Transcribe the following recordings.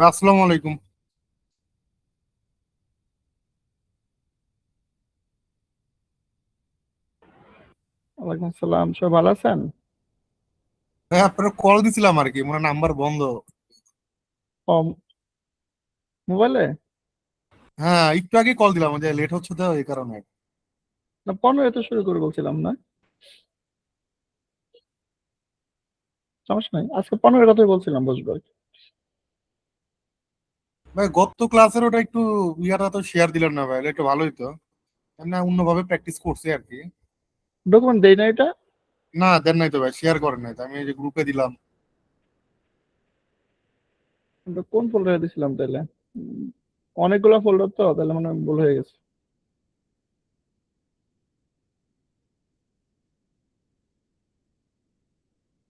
আসসালামু আলাইকুম। ওয়ালাইকুম আসসালাম। সব ভালো আছেন? হ্যাঁ, আপনার কল দিছিলাম আর কি, মানে নাম্বার বন্ধ। ও, মোবাইলে হ্যাঁ, একটু আগে কল দিলাম, যে লেট হচ্ছে তো এই কারণে। না, 15 তো শুরু করে বলছিলাম না। সমস্যা নাই, আজকে 15 কথাই বলছিলাম, বুঝবো। ভাই গত ক্লাসের ওটা একটু ইয়াটা তো শেয়ার দিলেন না ভাই, একটু ভালোই তো। না, অন্যভাবে প্র্যাকটিস করছি আর কি। ডকুমেন্ট দেই না এটা? না, দেন নাই তো ভাই, শেয়ার করেন নাই তো, আমি এই যে গ্রুপে দিলাম। এটা কোন ফোল্ডারে দিছিলাম তাহলে? উম, অনেকগুলো ফোল্ডার তো, তাহলে মানে ভুল হয়ে গেছে।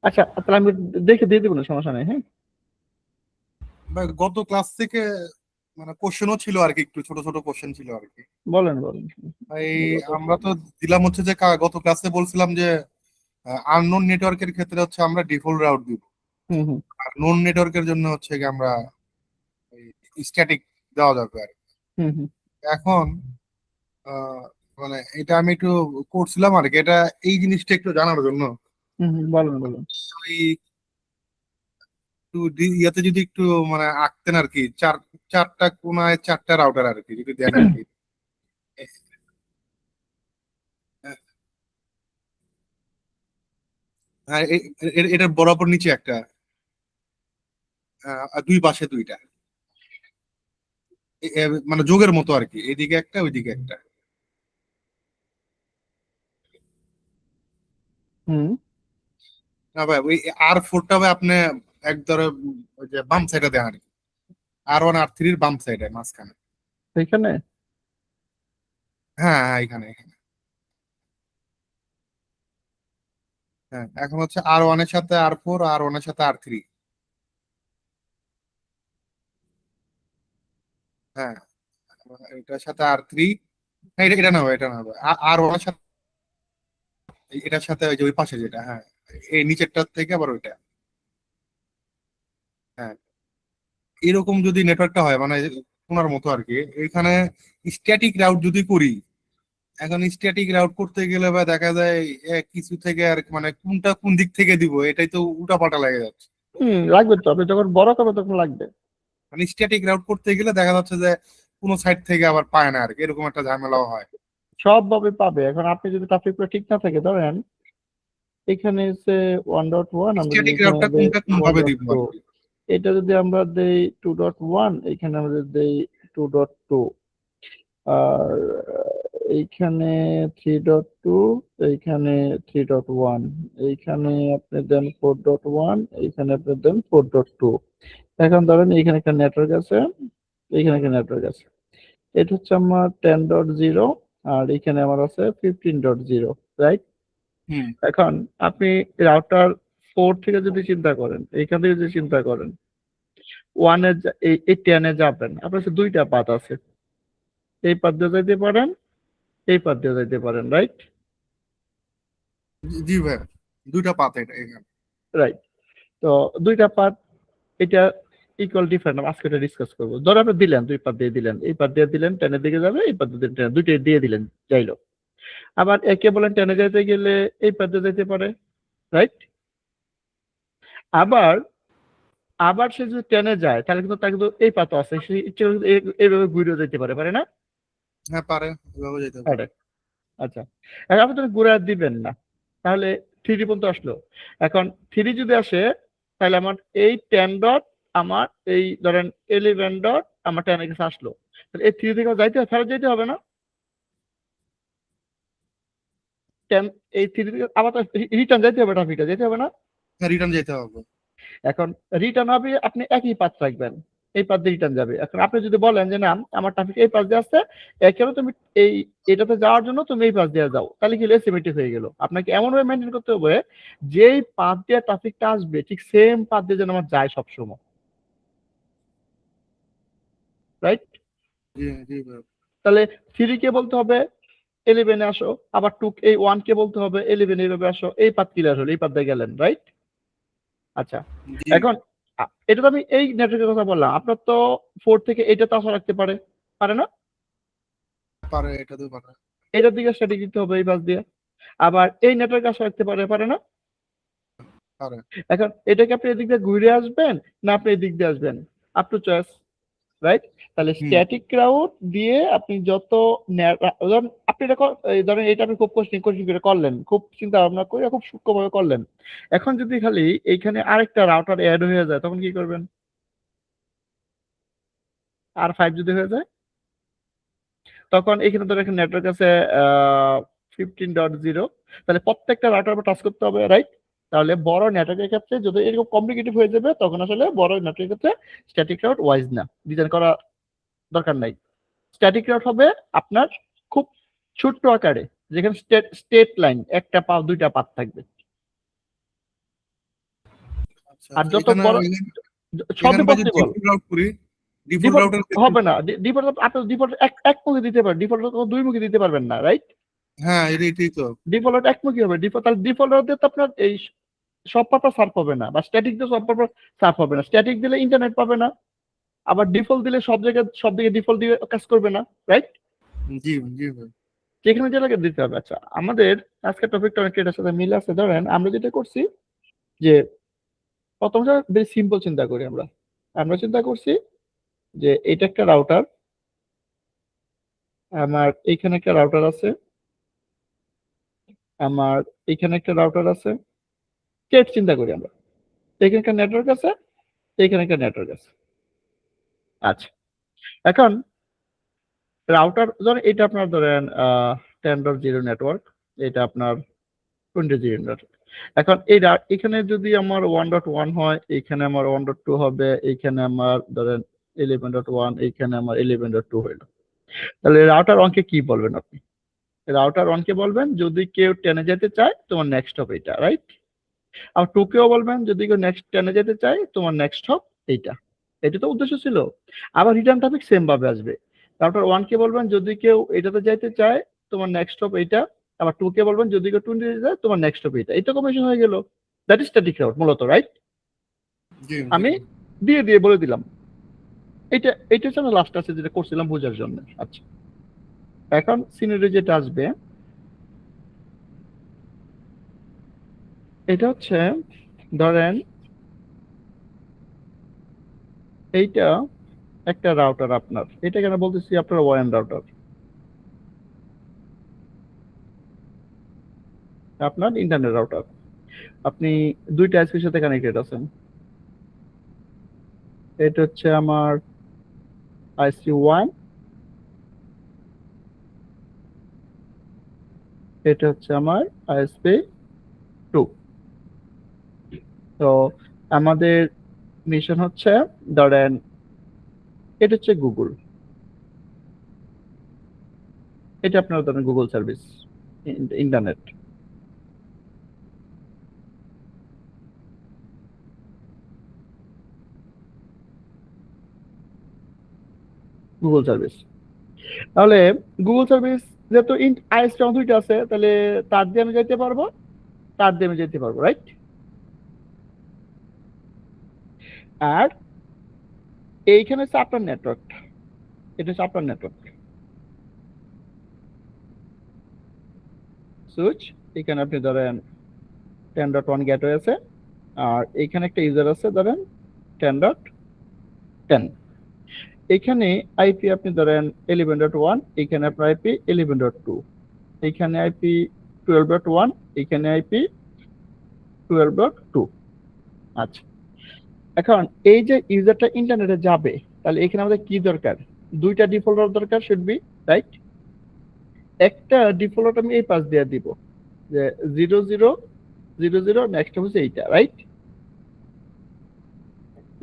আচ্ছা, তাহলে আমি দেখে দিয়ে দিব, না সমস্যা নেই, হ্যাঁ। ভাই গত ক্লাস থেকে মানে কোশ্চেনও ছিল আর কি, একটু ছোট ছোট কোশ্চেন ছিল আর কি। বলেন বলেন। ভাই এগুলো তো আমরা তো দিলাম হচ্ছে যে গত ক্লাসে বলছিলাম যে আননোন নেটওয়ার্কের ক্ষেত্রে হচ্ছে আমরা ডিফল্ট রাউট দিব, হুম হুম আর নোন নেটওয়ার্কের জন্য হচ্ছে কি আমরা স্ট্যাটিক দেওয়া যাবে আর কি। হুম হুম এখন আহ, মানে এটা আমি একটু করছিলাম আর কি, এটা এই জিনিসটা একটু জানার জন্য। বলেন বলেন। ওই একটু ইয়াতে যদি একটু মানে আঁকতেন আর কি, চারটা কোনায় চারটা রাউটার আর কি যদি দেন আর কি। হ্যাঁ, এটার বরাবর নিচে একটা, আর দুই পাশে দুইটা, মানে যোগের মতো আর কি, এদিকে একটা ওইদিকে একটা। হুম। না ভাই, ওই R4টা ভাই আপনি একদরে ওই যে বাম সাইডে দেন আর কি, R1 R3-র বাম সাইডে মাঝখানে। এখানে। হ্যাঁ হ্যাঁ, এখানে এখানে। হ্যাঁ, এখন হচ্ছে R1-এর সাথে R4, R1-এর সাথে R3। হ্যাঁ, এটার সাথে R3। না, এটা এটা না ভাই, এটা না ভাই, R1-এর সাথে এটার সাথে ওই যে ওই পাশে যেটা, হ্যাঁ, এই নিচেরটার থেকে আবার ওইটা। হ্যাঁ, এরকম যদি নেটওয়ার্কটা হয় মানে কোনার মতো আর কি, এখানে স্ট্যাটিক রাউট যদি করি, এখন স্ট্যাটিক রাউট করতে গেলে বা দেখা যায় কিছু থেকে আর মানে কোনটা কোন দিক থেকে দিব, এটাই তো উল্টাপাল্টা লেগে যাচ্ছে। লাগবে তো, আপনি যখন বড় করবে তখন লাগবে। মানে স্ট্যাটিক রাউট করতে গেলে দেখা যাচ্ছে যে কোনো সাইড থেকে আবার পায় না আর কি, এরকম একটা ঝামেলাও হয়। সব ভাবে পাবে। এখন আপনি যদি ট্রাফিক ঠিক না থাকে, ধরেন এখানে হচ্ছে 1.1, আমরা যদি স্ট্যাটিক এখানে রাউটটা দেই কোনটা কোন ওয়ান ভাবে ডট দিব টু আর কি। এটা যদি আমরা দেই 2.1, এখানে আমরা যদি দেই 2.2, আর এইখানে 3.2, এইখানে 3.1, এইখানে আপনি দেন 4.1, এইখানে আপনি দেন 4.2। এখন ধরেন এইখানে একটা নেটওয়ার্ক আছে, এইখানে একটা নেটওয়ার্ক আছে। এটা হচ্ছে আমার 10.0, আর এখানে আমার আছে 15.0, রাইট? হুম। এখন আপনি রাউটার 4 থেকে যদি চিন্তা করেন, এইখান থেকে যদি চিন্তা করেন, ওয়ানে এই 10-এ যাবেন, আপনার কাছে দুইটা পাথ আছে। এই পাথ দিয়ে যাইতে পারেন, এই পাথ দিয়ে যাইতে পারেন, রাইট? জি ভাই, দুইটা পাতা এটা এখানে। রাইট। তো দুইটা পাথ, এটা ইকুয়াল ডিফারেন্ট, আজকে এটা ডিসকাস করবো। ধরো আপনি দিলেন, দুই পাথ দিয়ে দিলেন, এই পাথ দিয়ে দিলেন 10-এর দিকে যাবে, এই পাথ দিয়ে দিলেন 10, দুইটাই দিয়ে দিলেন, যাইলো। আবার একে বলেন 10-এ যাইতে গেলে এই পাথ দিয়ে যাইতে পারে, রাইট? আবার আবার সে যদি 10-এ যায়, তাহলে কিন্তু তার কিন্তু এই পাথ আছে, সে ইচ্ছে করলে কিন্তু এইভাবে ঘুরে যেতে পারে, পারে না? হ্যাঁ পারে, ওইভাবে যেতে পারে। পারে। আচ্ছা, এখন আপনি তো ঘুরে দিবেন না, তাহলে 3 পর্যন্ত আসলো। এখন 3 যদি আসে, তাহলে আমার এই 10 ডট, আমার এই ধরেন 11 ডট আমার 10-এর কাছে আসলো। তাহলে এই 3 থেকে আমার যাইতে হবে, ফেরত যেতে হবে না? 10, এই 3 থেকে আবার তো রিটার্ন যেতে হবে, ট্রাফিকটা যেতে হবে না? হ্যাঁ, রিটার্ন যেতে হবে। এখন রিটার্ন হবে, আপনি একই পাথ রাখবেন, এই পাথ দিয়ে রিটার্ন যাবে। এখন আপনি যদি বলেন যে না, আমার ট্রাফিক এই পাথ দিয়ে আসছে, একেবারে তুমি এই এটাতে যাওয়ার জন্য তুমি এই পাথ দিয়ে যাও, তাহলে কি এসিমেট্রিক হয়ে গেল। আপনাকে এমন ভাবে মেনটেন করতে হবে, যেই পাথ দিয়ে ট্রাফিকটা আসবে ঠিক সেম পাথ দিয়ে যেন আমার যায় সবসময়, রাইট? জি জি ভাই। তাহলে 3 কে বলতে হবে 11-এ আসো, আবার 2 এই 1 কে বলতে হবে 11 এইভাবে আসো, এই পাথ ক্লিয়ার হলো, এই পাথ দিয়ে গেলেন, রাইট? আচ্ছা, জি। এখন এটা তো আমি এই নেটওয়ার্কের কথা বললাম, আপনার তো 4 থেকে এটা তো আসা রাখতে পারে, পারে না? পারে, এটা তো পারে। এটার দিকে স্ট্যাটিক দিতে হবে এই পাশ দিয়ে। আবার এই নেটওয়ার্কে আসা রাখতে পারে, পারে না? পারে। এখন এটাকে আপনি এদিক দিয়ে ঘুরে আসবেন না আপনি এদিক দিয়ে আসবেন, আপ টু চয়েস, রাইট? তাহলে হুম। স্ট্যাটিক ক্রাউড দিয়ে আপনি যত ধরেন আপনি এটা ধরেন এটা আপনি খুব কোশ্চিন করে করলেন, খুব চিন্তা ভাবনা করে খুব সূক্ষ্মভাবে করলেন। এখন যদি খালি এইখানে আরেকটা রাউটার অ্যাড হয়ে যায় তখন কি করবেন? আর 5 যদি হয়ে যায় তখন এখানে ধর একটা নেটওয়ার্ক আছে 15.0, তাহলে প্রত্যেকটা রাউটার উপর টাচ করতে হবে, রাইট? তাহলে বড় নেটওয়ার্কের ক্ষেত্রে যদি এরকম কমপ্লিকেটিভ হয়ে যাবে তখন আসলে বড় নেটওয়ার্কের ক্ষেত্রে স্ট্যাটিক রাউট ওয়াইজ না, ডিজাইন করা দরকার নাই। স্ট্যাটিক রাউট হবে আপনার খুব ছোট্ট আকারে, যেখানে স্টেট লাইন একটা পা দুইটা পাত থাকবে। আচ্ছা আর আচ্ছা, যত এখানে বড় এখানে সবই ভাই যদি পসিবল। ডিফল্ট রাউট করি, ডিফল্ট ডিফল্ট রাউটার হবে না, ডিফল্ট আপনি ডিফল্ট এক মুখে দিতে পারেন, ডিফল্ট দুই মুখে দিতে পারবেন না, রাইট? হ্যাঁ এটাই তো। ডিফল্ট একমুখী হবে, ডিফল্ট তাহলে ডিফল্ট দিয়ে তো আপনার এই সব পারপাস সার্ভ হবে না, বা স্ট্যাটিক দিয়ে সব পারপাস সার্ভ হবে না। স্ট্যাটিক দিলে ইন্টারনেট পাবে না, আবার ডিফল্ট দিলে সব জায়গায় সব দিকে ডিফল্ট দিয়ে কাজ করবে না, রাইট? জি জি ভাই। যেখানে যেটাকে দিতে হবে। আচ্ছা, আমাদের আজকের টপিকটা অনেকটা এটার সাথে মিল আছে। ধরেন আমরা যেটা করছি যে প্রথমটা বেশ সিম্পল চিন্তা করি, আমরা আমরা চিন্তা করছি যে এটা একটা রাউটার, আমার এইখানে একটা রাউটার আছে, আমার এইখানে একটা রাউটার আছে, কেট চিন্তা করি আমরা, এখানে একটা নেটওয়ার্ক আছে, এখানে একটা নেটওয়ার্ক আছে। আচ্ছা, এখন রাউটার ধরেন এটা আপনার ধরেন 10.0 নেটওয়ার্ক, এটা আপনার 20.0 নেটওয়ার্ক। এখন এই এখানে যদি আমার 1.1 হয়, এখানে আমার 1.2 হবে, এখানে আমার ধরেন 11.1, এখানে আমার 11.2 হইলো। তাহলে রাউটার ওয়ানকে কি বলবেন আপনি? রাউটার ওয়ানকে বলবেন যদি কেউ টেনে যেতে চায় তোমার নেক্সট হবে এটা, রাইট? আর টু কেও বলবেন যদি কেউ নেক্সট টেনে যেতে চায় তোমার নেক্সট হব এইটা। এটা তো উদ্দেশ্য ছিল। আবার রিটার্ন ট্রাফিক সেম ভাবে আসবে। রাউটার ওয়ান কে বলবেন যদি কেউ এটাতে যাইতে চায় তোমার নেক্সট হব এইটা। আবার টু কে বলবেন যদি কেউ 20 যেতে চায় তোমার নেক্সট হবে এটা। এটা কম্বিনেশন হয়ে গেল। দ্যাট ইজ স্ট্যাটিক রাউট মূলত, রাইট? জি জি আমি জি। দিয়ে দিয়ে বলে দিলাম। এটা হচ্ছে আমি লাস্ট আছে যেটা করছিলাম বোঝার জন্য। আচ্ছা, এখন সিনারি যেটা আসবে এটা হচ্ছে ধরেন এইটা একটা রাউটার আপনার, এটা কেন বলতেছি আপনার ওয়ান রাউটার, আপনার ইন্টারনেট রাউটার, আপনি দুইটা আইপির সাথে কানেক্টেড আছেন। এটা হচ্ছে আমার আইসি ওয়ান, এটা হচ্ছে আমার আইএসপি টু। তো আমাদের মিশন হচ্ছে ধরেন এটা হচ্ছে গুগল, এটা আপনার ধরেন Google service internet, Google service. তাহলে গুগল সার্ভিস যেহেতু আইএসপি আমার দুইটা আছে, তাহলে তার দিয়ে আমি যেতে পারবো, তার দিয়ে আমি যেতে পারবো, রাইট? আর এইখানে হচ্ছে আপনার নেটওয়ার্ক, এটা হচ্ছে আপনার নেটওয়ার্ক সুইচ। এখানে আপনি ধরেন 10.1 গেটওয়ে আছে, আর এখানে একটা ইউজার আছে ধরেন 10.10। এখানে আইপি আপনি ধরেন 11.1, এখানে আপনার আইপি 11.2, এখানে আইপি 12.1, এখানে আইপি 12.2। আচ্ছা, এখন এই যে ইউজারটা ইন্টারনেটে যাবে, তাহলে এখানে আমাদের কি দরকার? দুইটা ডিফল্ট দরকার, শুড বি, রাইট? একটা ডিফল্ট আমি এই পাশ দিয়ে দিব যে 0000, নেক্সট হচ্ছে এইটা, রাইট?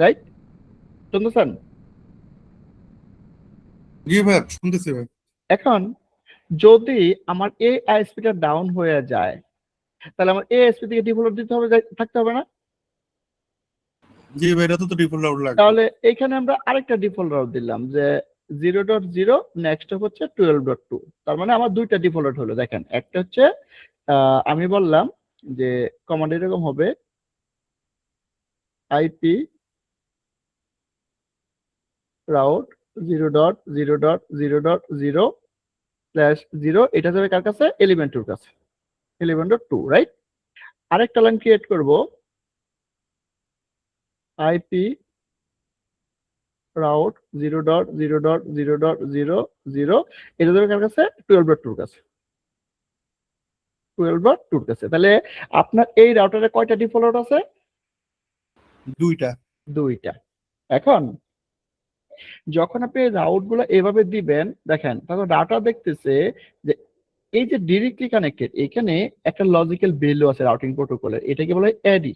রাইট, শুনতেছেন? জি ভাই, শুনতেছি ভাই। এখন যদি আমার এই আইএসপিটা ডাউন হয়ে যায়, তাহলে আমার এই আইএসপি থেকে ডিফল্ট দিতে হবে, থাকতে হবে না? জি ভাই, এটা তো ডিফল্ট রাউট লাগবে। তাহলে এখানে আমরা আরেকটা ডিফল্ট রাউট দিলাম যে 0.0, নেক্সট হচ্ছে 12.2। তার মানে আমার দুইটা ডিফল্ট হলো। দেখেন, একটা হচ্ছে আমি বললাম যে কমান্ড এরকম হবে আইপি রাউট 0.0.0.0/0 এটা যাবে কার কাছে? এলিমেন্ট 2 এর কাছে, এলিমেন্ট 2, রাইট? আরেকটা লাইন ক্রিয়েট করব, আইপি রাউট 0.0.0.0.0 এটা যাবে কার কাছে? 12.2 এর কাছে, 12.2 এর কাছে। তাহলে আপনার এই রাউটারে কয়টা ডিফল্ট রাউট আছে? দুইটা। দুইটা। এখন যখন আপনি রাউট গুলো এভাবে দিবেন, দেখেন তখন রাউটার দেখতেছে যে এই যে ডিরেক্টলি কানেক্টেড, এখানে একটা লজিক্যাল ভ্যালু আছে রাউটিং প্রোটোকলের, এটাকে বলা হয় এডি,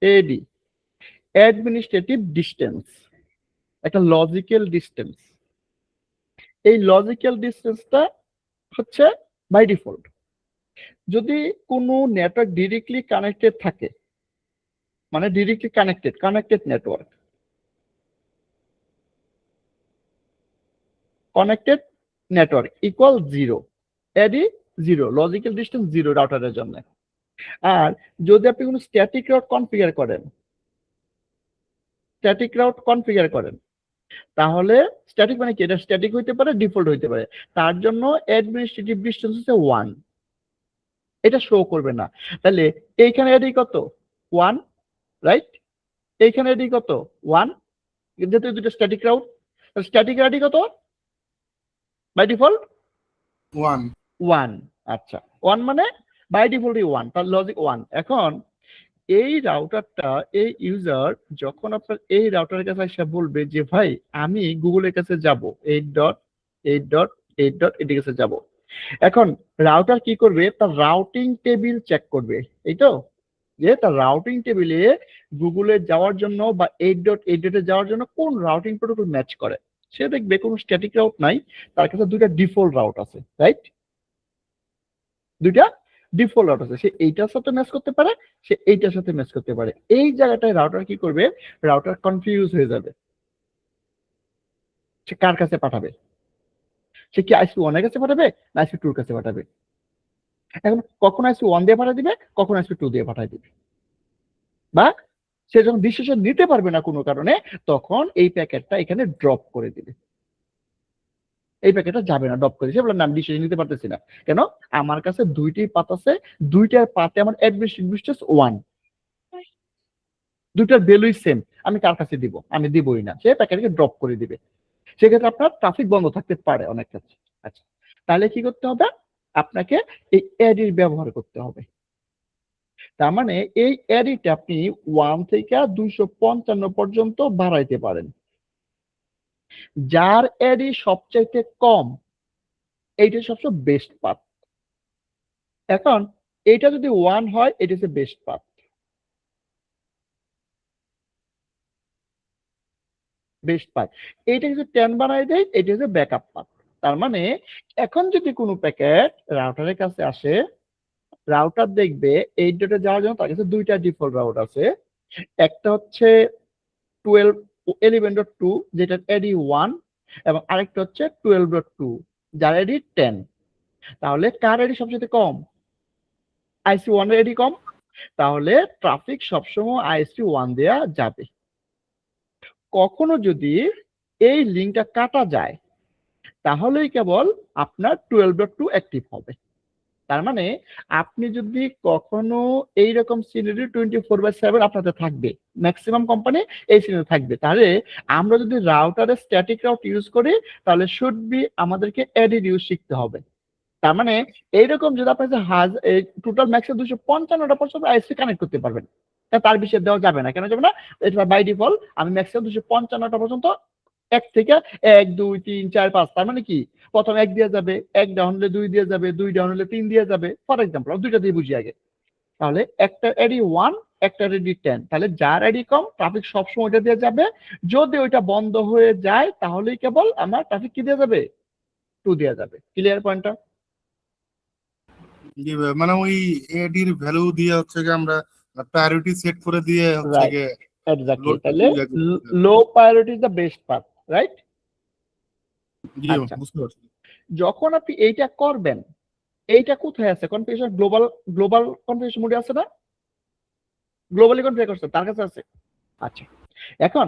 এডি অ্যাডমিনিস্ট্রেটিভ ডিস্টেন্স, একটা লজিক্যাল ডিস্টেন্স। এই লজিক্যাল ডিস্টেন্সটা হচ্ছে বাই ডিফল্ট। যদি কোনো নেটওয়ার্ক ডিরেক্টলি কানেক্টেড থাকে, মানে directly connected network, connected network equal 0, এডি 0, লজিক্যাল ডিস্টেন্স 0 রাউটারের জন্য। আর যদি আপনি কোনো স্ট্যাটিক রাউট কনফিগার করেন, তাহলে স্ট্যাটিক মানে কি? এটা স্ট্যাটিক হইতে পারে, ডিফল্ট হইতে পারে। তার জন্য অ্যাডমিনিস্ট্রেটিভ ডিস্টেন্স হচ্ছে 1, এটা শো করবে না। তাহলে এইখানে এডি কত? 1, রাইট? এইখানে এডি কত? 1, যেহেতু দুটো স্ট্যাটিক রাউট, স্ট্যাটিক এডি কত বাই ডিফল্ট? 1। আচ্ছা, 1 মানে বাই ডিফল্ট 1, তার লজিক 1। এখন এই রাউটারটা, এই ইউজার যখন আপনার এই রাউটারের কাছে এসে বলবে যে ভাই আমি গুগলের কাছে যাব 8.8.8 এর কাছে যাব, এখন রাউটার কি করবে? তার রাউটিং টেবিল চেক করবে, এই তো, যে তার রাউটিং টেবিলে গুগলে যাওয়ার জন্য বা 8.8 যাওয়ার জন্য কোন রাউটিং প্রোটোকল ম্যাচ করে। সে দেখবে কোনো স্ট্যাটিক রাউট নাই, তার কাছে দুইটা ডিফল্ট রাউট আছে, রাইট? দুইটা ডিফল্ট রাউট আছে, সে এইটার সাথে ম্যাচ করতে পারে, সে এইটার সাথে ম্যাচ করতে পারে। এই জায়গাটায় রাউটার কি করবে? রাউটার কনফিউজ হয়ে যাবে, সে কার কাছে পাঠাবে? সে কি ISP1 এর কাছে পাঠাবে না ISP2 এর কাছে পাঠাবে? এখন কখন ISP1 দিয়ে পাঠিয়ে দিবে, কখন ISP2 দিয়ে পাঠিয়ে দিবে, বা সে যখন ডিসিশন নিতে পারবে না কোনো কারণে, তখন এই প্যাকেটটা এখানে ড্রপ করে দিবে, এই প্যাকেটটা যাবে না, ড্রপ করে সে বলে না আমি ডিসিশন নিতে পারতেছি না। কেন? আমার কাছে দুইটি পাথ আছে, দুইটার পাথে আমার অ্যাডমিনিস্ট্রেটিভ 1, দুইটার ভ্যালুই সেম, আমি কার কাছে দিব? আমি দিবই না, সে প্যাকেটকে ড্রপ করে দিবে। সেক্ষেত্রে আপনার ট্রাফিক বন্ধ থাকতে পারে অনেক ক্ষেত্রে। আচ্ছা, তাহলে কি করতে হবে? আপনাকে এই এডির ব্যবহার করতে হবে। তার মানে এই এডিটা আপনি 1 থেকে 255 পর্যন্ত বাড়াইতে পারেন। যার এডি সবচাইতে কম, এইটা সবচেয়ে বেস্ট পাথ। এখন এইটা যদি 1 হয়, এটা হচ্ছে বেস্ট পাথ। Best path. এইটা যদি 10 বানাই দেয়, এটা হচ্ছে ব্যাকআপ পাথ। তার মানে এখন যদি কোনো প্যাকেট রাউটারের কাছে আসে, রাউটার দেখবে 8 যাওয়ার জন্য তার কাছে দুইটা ডিফল্ট রাউট আছে। একটা হচ্ছে 11.2 যেটা এডি 1, এবং আরেকটা হচ্ছে 12.2 যার এডি 10। তাহলে কার এডি সবচেয়ে কম? ISP1 এর এডি কম, তাহলে ট্রাফিক সবসময় ISP1 দেয়া যাবে। কখনো যদি এই লিঙ্কটা কাটা যায়, তাহলেই কেবল আপনার 12.2 অ্যাক্টিভ হবে। তার মানে আপনি যদি কখনো এইরকম সিনারিও 24/7 আপনাদের থাকবে, ম্যাক্সিমাম কোম্পানি এই সিনারিও থাকবে, তাহলে আমরা যদি রাউটারে স্ট্যাটিক রাউট ইউজ করি, তাহলে শুড বি আমাদেরকে এডি ইউজ শিখতে হবে। তার মানে এইরকম যদি আপনি টোটাল ম্যাক্সিমাম 255টা পর্যন্ত আইএসপি কানেক্ট করতে পারবেন, তার বেশি দেওয়া যাবে না। কেন যাবে না? এটা বাই ডিফল্ট আমি ম্যাক্সিমাম 255টা পর্যন্ত 1 থেকে 1 2 3 4 5, তার মানে কি প্রথম 1 দিয়ে যাবে, 1 ডাউন হলে 2 দিয়ে যাবে, 2 ডাউন হলে 3 দিয়ে যাবে, ফর এক্সাম্পল দুইটা দিয়ে বুঝি আগে। তাহলে একটা এডি 1, একটা এডি 10, তাহলে যার এডি কম ট্রাফিক সবসময় ওইটা দিয়ে যাবে। যদি ওইটা বন্ধ হয়ে যায়, তাহলেই কেবল আমার ট্রাফিক কি দিয়ে যাবে? 2 দিয়ে যাবে। ক্লিয়ার পয়েন্টটা? মানে ওই এডির ভ্যালু দিয়ে হচ্ছে কি আমরা প্রায়োরিটি সেট করে দিয়ে হচ্ছে রাইট, কি এক্স্যাক্টলি। লোডটা তাহলে ক্লিয়ার করতে হবে। Low priority is the best path, right? জি আচ্ছা, বুঝতে পারছি। যখন আপনি এইটা করবেন, এইটা কোথায় আছে? কনফিগারেশন গ্লোবাল কনফিগারেশন মোডে আছে না? গ্লোবালি কনফিগার করছে, তার কাছে আছে। আচ্ছা, এখন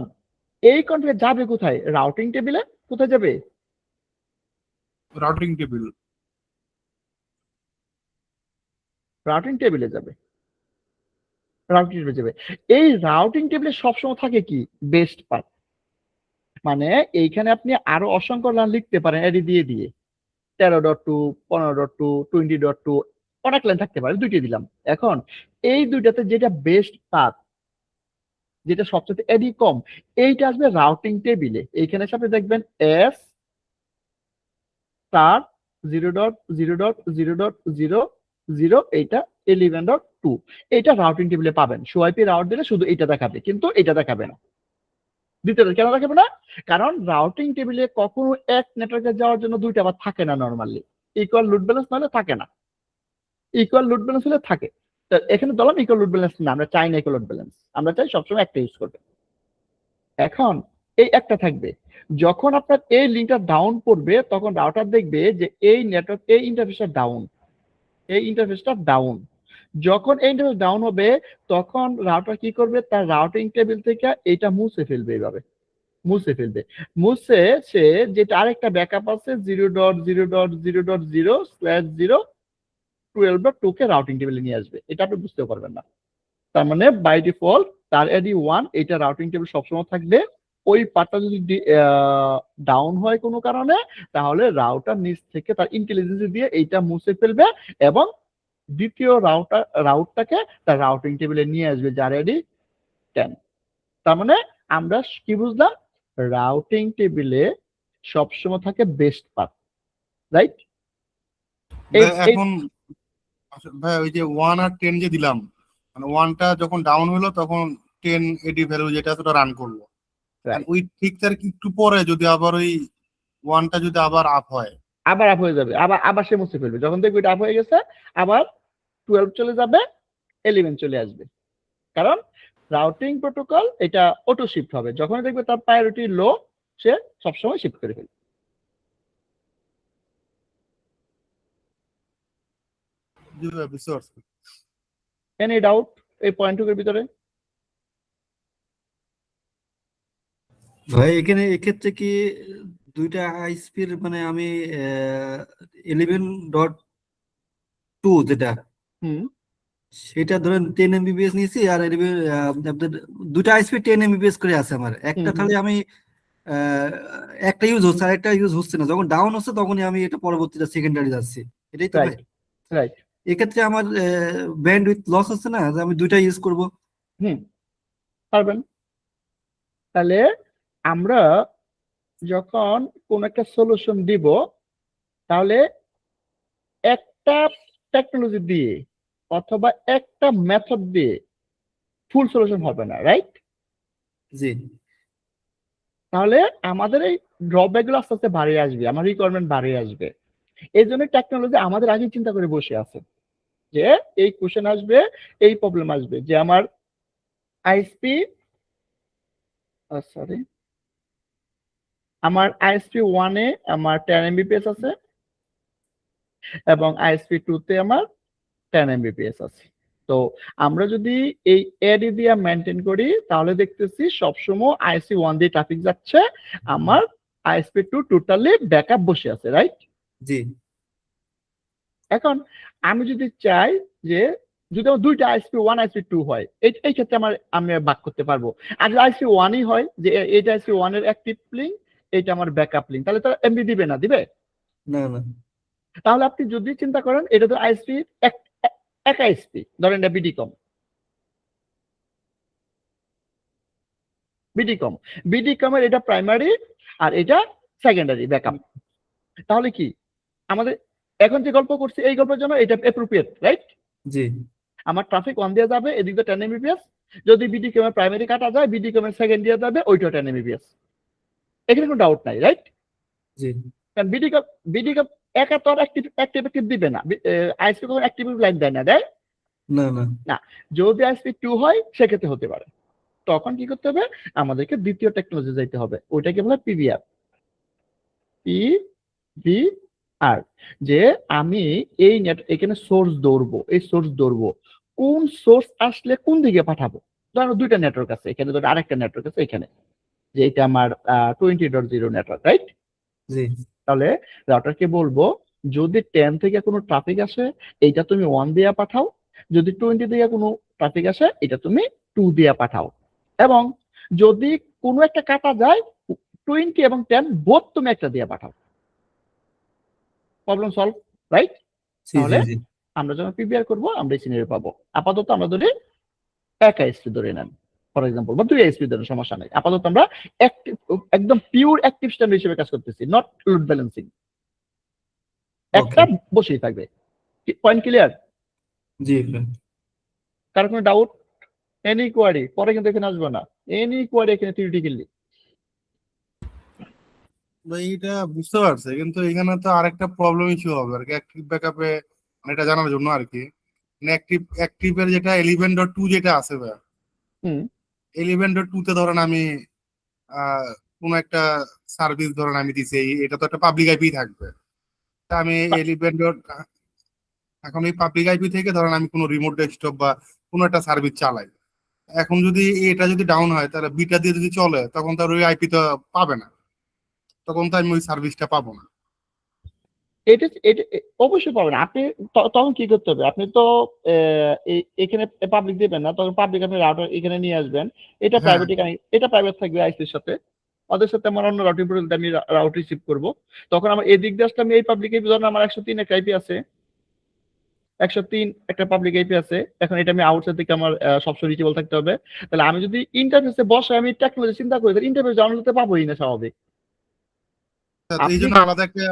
এই কনফিগার যাবে কোথায়? রাউটিং টেবিলে। কোথায় যাবে? Routing table. রাউটিং টেবিলে যাবে। রাউটিং টেবিলে যাবে। এই রাউটিং টেবিলে সবসময় থাকে কি? Best path. মানে এইখানে আপনি আরো অসংখ্য লাইন লিখতে পারেন এডি দিয়ে দিয়ে 13.2, 15.2, 20.2 অনেক লাইন থাকতে পারে, দুইটি দিলাম। এখন এই দুইটাতে যেটা বেস্ট পাথ, যেটা সবচেয়ে এডি কম, এইটা আসবে রাউটিং টেবিলে। এইখানে সাথে দেখবেন এস স্টার 0.0.0.0 এইটা 11.2 এইটা রাউটিং টেবিলে পাবেন। সোয়াইপি রাউট দিলে শুধু এটা দেখাবে, কিন্তু এটা দেখাবে না। দ্বিতীয়টা কেন দেখাবে না? কারণ রাউটিং টেবিলে কখনো এক নেটওয়ার্কে যাওয়ার জন্য দুইটা আবার থাকে না নরমালি। ইকুয়াল লোড ব্যালেন্স নাহলে থাকে না, ইকুয়াল লোড ব্যালেন্স হলে থাকে। তো এখানে ধরলাম ইকুয়াল লোড ব্যালেন্স না, আমরা চাই না ইকুয়াল লোড ব্যালেন্স, আমরা চাই সবসময় একটা ইউজ করবে। এখন এই একটা থাকবে, যখন আপনার এই লিঙ্কটা ডাউন পড়বে তখন রাউটার দেখবে যে এই নেটওয়ার্ক এই ইন্টারফেসটা ডাউন, এই ইন্টারফেসটা ডাউন। যখন এই ইন্টারফেস ডাউন হবে তখন রাউটার কি করবে? তার রাউটিং টেবিল থেকে এটা মুছে ফেলবে, এইভাবে মুছে ফেলবে। মুছে সে যেটা আরেকটা ব্যাকআপ আছে 0.0.0.0/0 12.2 কে রাউটিং টেবিলে নিয়ে আসবে। এটা আপনি বুঝতেও পারবেন না। তার মানে বাই ডিফল্ট তার এডি 1 এটা রাউটিং টেবিল সবসময় থাকবে। ওই পার্টটা যদি ডাউন হয় কোনো কারণে, তাহলে রাউটার নিচ থেকে তার ইন্টেলিজেন্স দিয়ে এইটা মুছে ফেলবে এবং দ্বিতীয় রাউটটাকে তার রাউটিং টেবিলে নিয়ে আসবে যার এডি 10। তার মানে আমরা কি বুঝলাম? রাউটিং টেবিলে সবসময় থাকে বেস্ট পাথ, রাইট? এখন ভাই ওই যে 1 আর 10 যে দিলাম, মানে 1টা যখন ডাউন হলো তখন 10 এডি ভ্যালু যেটা আছে ওটা রান করলো। আর ওই ঠিক তার একটু পরে যদি আবার ওই 1টা যদি আবার আপ হয়, আবার আপ হয়ে যাবে, আবার আবার সে মুছে ফেলবে। যখন দেখবে এটা আপ হয়ে গেছে আবার 12 চলে যাবে, 11 চলে আসবে। কারণ রাউটিং প্রোটোকল এটা অটো শিফট হবে, যখন দেখবে তার প্রায়োরিটি লো সে সবসময় শিফট করে ফেলবে। বুঝতে পারছি। এনি ডাউট এই পয়েন্টটুকুর ভিতরে? ভাই এখানে এক্ষেত্রে কি দুইটা আইএসপির মানে আমি 11.2 যেটা হুম সেটা ধরেন 10 এমবিপিএস নিয়েছি, আর আপনাদের দুইটা আইএসপি 10 এমবিপিএস করে আছে আমার একটা, হুম খালি আমি আহ, একটা ইউজ হচ্ছে আর একটা ইউজ হচ্ছে না, যখন ডাউন হচ্ছে তখনই আমি এটা পরবর্তীটা সেকেন্ডারি যাচ্ছি, এটাই তো ভাই? Right right. এক্ষেত্রে আমার ব্যান্ডউইথ লস হচ্ছে না যে আমি দুইটা ইউজ করব? হুম পারবেন। তাহলে আমরা যখন কোন একটা সলিউশন দিব, তাহলে একটা টেকনোলজি দিয়ে অথবা একটা মেথড দিয়ে ফুল সলিউশন হবে না, রাইট? জি তাহলে আমাদের এই ড্রব্যাক গুলো আস্তে আস্তে বাড়িয়ে আসবে, আমার রিকোয়ারমেন্ট বাড়িয়ে আসবে। এই জন্য টেকনোলজি আমাদের আগে চিন্তা করে বসে আছে যে এই কোশ্চেন আসবে, এই প্রবলেম আসবে যে আমার আইএসপি সরি আমার আইএসপি 1 এ আমার 10 এমবিপিএস আছে এবং আইএসপি 2 তে আমার 10 এমবিপিএস আছে। তো আমরা যদি এই এডি দিয়ে মেনটেন করি তাহলে দেখতেছি সবসময় আইএসপি 1 দিয়ে ট্রাফিক যাচ্ছে, আমার আইএসপি 2 টোটালি ব্যাকআপ বসে আছে, রাইট? জি এখন আমি যদি চাই যে যদি আমার দুইটা আইএসপি 1 আইএসপি 2 হয়, এই ক্ষেত্রে আমি ভাগ করতে পারবো। আর যদি আইএসপি 1ই হয় যে এইটা আইএসপি 1 এর অ্যাক্টিভ লিংক, এটা আমার ব্যাকআপ লিংক, তাহলে তারা এমবি দিবে না? দিবে। না না তাহলে আপনি যদি চিন্তা করেন এটা তো আইএসপি এক আইএসপি, ধরেন এটা বিডি কম এর এটা প্রাইমারি আর এটা সেকেন্ডারি ব্যাকআপ। তাহলে কি আমাদের এখন যে গল্প করছি এই গল্পের জন্য এটা অ্যাপ্রোপ্রিয়েট, রাইট? জি আমার ট্রাফিক 1 দিয়ে যাবে, এদিকে 10 এমবিপিএস, যদি বিডি কম এর প্রাইমারি কাটা যায় বিডি কম এর সেকেন্ড দিয়ে যাবে, ওইটা 10 এমবিপিএস। এখানে কোনো ডাউট নাই, রাইট? জি কারণ বিডি কম একা তো আর অ্যাক্টিভ দিবে না, আইএসপি কখন অ্যাক্টিভ লাইন দেয় না, দেয় না না না? যদি আইএসপি 2 হয় সেক্ষেত্রে হতে পারে। তখন কি করতে হবে? আমাদেরকে দ্বিতীয় টেকনোলজি যাইতে হবে, ওইটাকে বলে পিভিআর। পিভিআর যে আমি এই নেট এখানে সোর্স ধরবো, এই সোর্স ধরবো, কোন সোর্স আসলে কোন দিকে পাঠাবো। ধরো দুইটা নেটওয়ার্ক আছে এখানে, ধরো আরেকটা নেটওয়ার্ক আছে এখানে, যে এটা আমার 20.0 নেটওয়ার্ক, রাইট? জি তাহলে রাউটারকে বলবো যদি 10 থেকে কোনো ট্রাফিক আসে এটা তুমি 1 দিয়ে পাঠাও, যদি 20 থেকে কোনো ট্রাফিক আসে এটা তুমি 2 দিয়ে পাঠাও, এবং যদি কোনো একটা কাটা যায় 20 এবং 10 বোথ তুমি একটা দিয়ে পাঠাও। Problem solve, right? জি তাহলে জি আমরা যখন প্রিপেয়ার করবো আমরা এই সিনারি পাবো। আপাতত আমরা ধরি এক আইএসপি ধরে নেন ফর এক্সাম্পল, বা 2 আইএসপি ধরে, সমস্যা নেই। আপাতত আমরা একদম পিওর অ্যাক্টিভ স্ট্যান্ডার্ড হিসেবে কাজ করতেছি, নট লোড ব্যালেন্সিং। একটা ওকে বসেই থাকবে। Point clear? জি কারো কোনো ডাউট? এনি কোয়ারি পরে কিন্তু এখানে আসবে না, এনি কোয়ারি এখানে থিওরিটিক্যালি। ভাই এটা বুঝতে পারছে, কিন্তু এখানে তো আরেকটা প্রবলেম ইস্যু হবে আর কি অ্যাক্টিভ ব্যাকআপে, এটা জানার জন্য আর কি। অ্যাক্টিভের যেটা 11.2 যেটা আছে ভাই, হুম 11.2 তে ধরেন আমি আহ কোন একটা সার্ভিস ধরেন আমি দিছি, এটা তো একটা পাবলিক আইপি থাকবে। তা আমি 11. এখন এই পাবলিক আইপি থেকে ধরেন আমি কোনো রিমোট ডেস্কটপ বা কোনো একটা সার্ভিস চালাই, এখন যদি এটা যদি ডাউন হয় তাহলে বিটা দিয়ে যদি চলে তখন তার ওই আইপি তো পাবে না, তখন তো আমি ওই সার্ভিসটা পাবো না। এটা এটা অবশ্যই পাবেন আপনি। তখন কি করতে হবে, আপনি তো এখানে পাবলিক দিবেন না, তখন পাবলিক আপনি রাউটার এখানে নিয়ে আসবেন। এটা হ্যাঁ, প্রাইভেট, এটা প্রাইভেট থাকবে আইসির সাথে, ওদের সাথে আমার অন্য রাউটিং প্রোটোকল আমি রাউট রিসিভ করবো। তখন আমার এদিক দিয়ে আসলে আমি এই পাবলিক আইপি, ধরেন আমার 103 একটা আইপি আছে, 103 একটা পাবলিক আইপি আছে, এখন এটা আমি আউটসাইড থেকে আমার সবসময় রিচেবল থাকতে হবে। তাহলে আমি যদি ইন্টারফেসে বসে আমি টেকনোলজি চিন্তা করি, তাহলে ইন্টারফেস ডাউনলোড করতে পাবোই না স্বাভাবিক। তো এই আপনি জন্য আলাদা একটা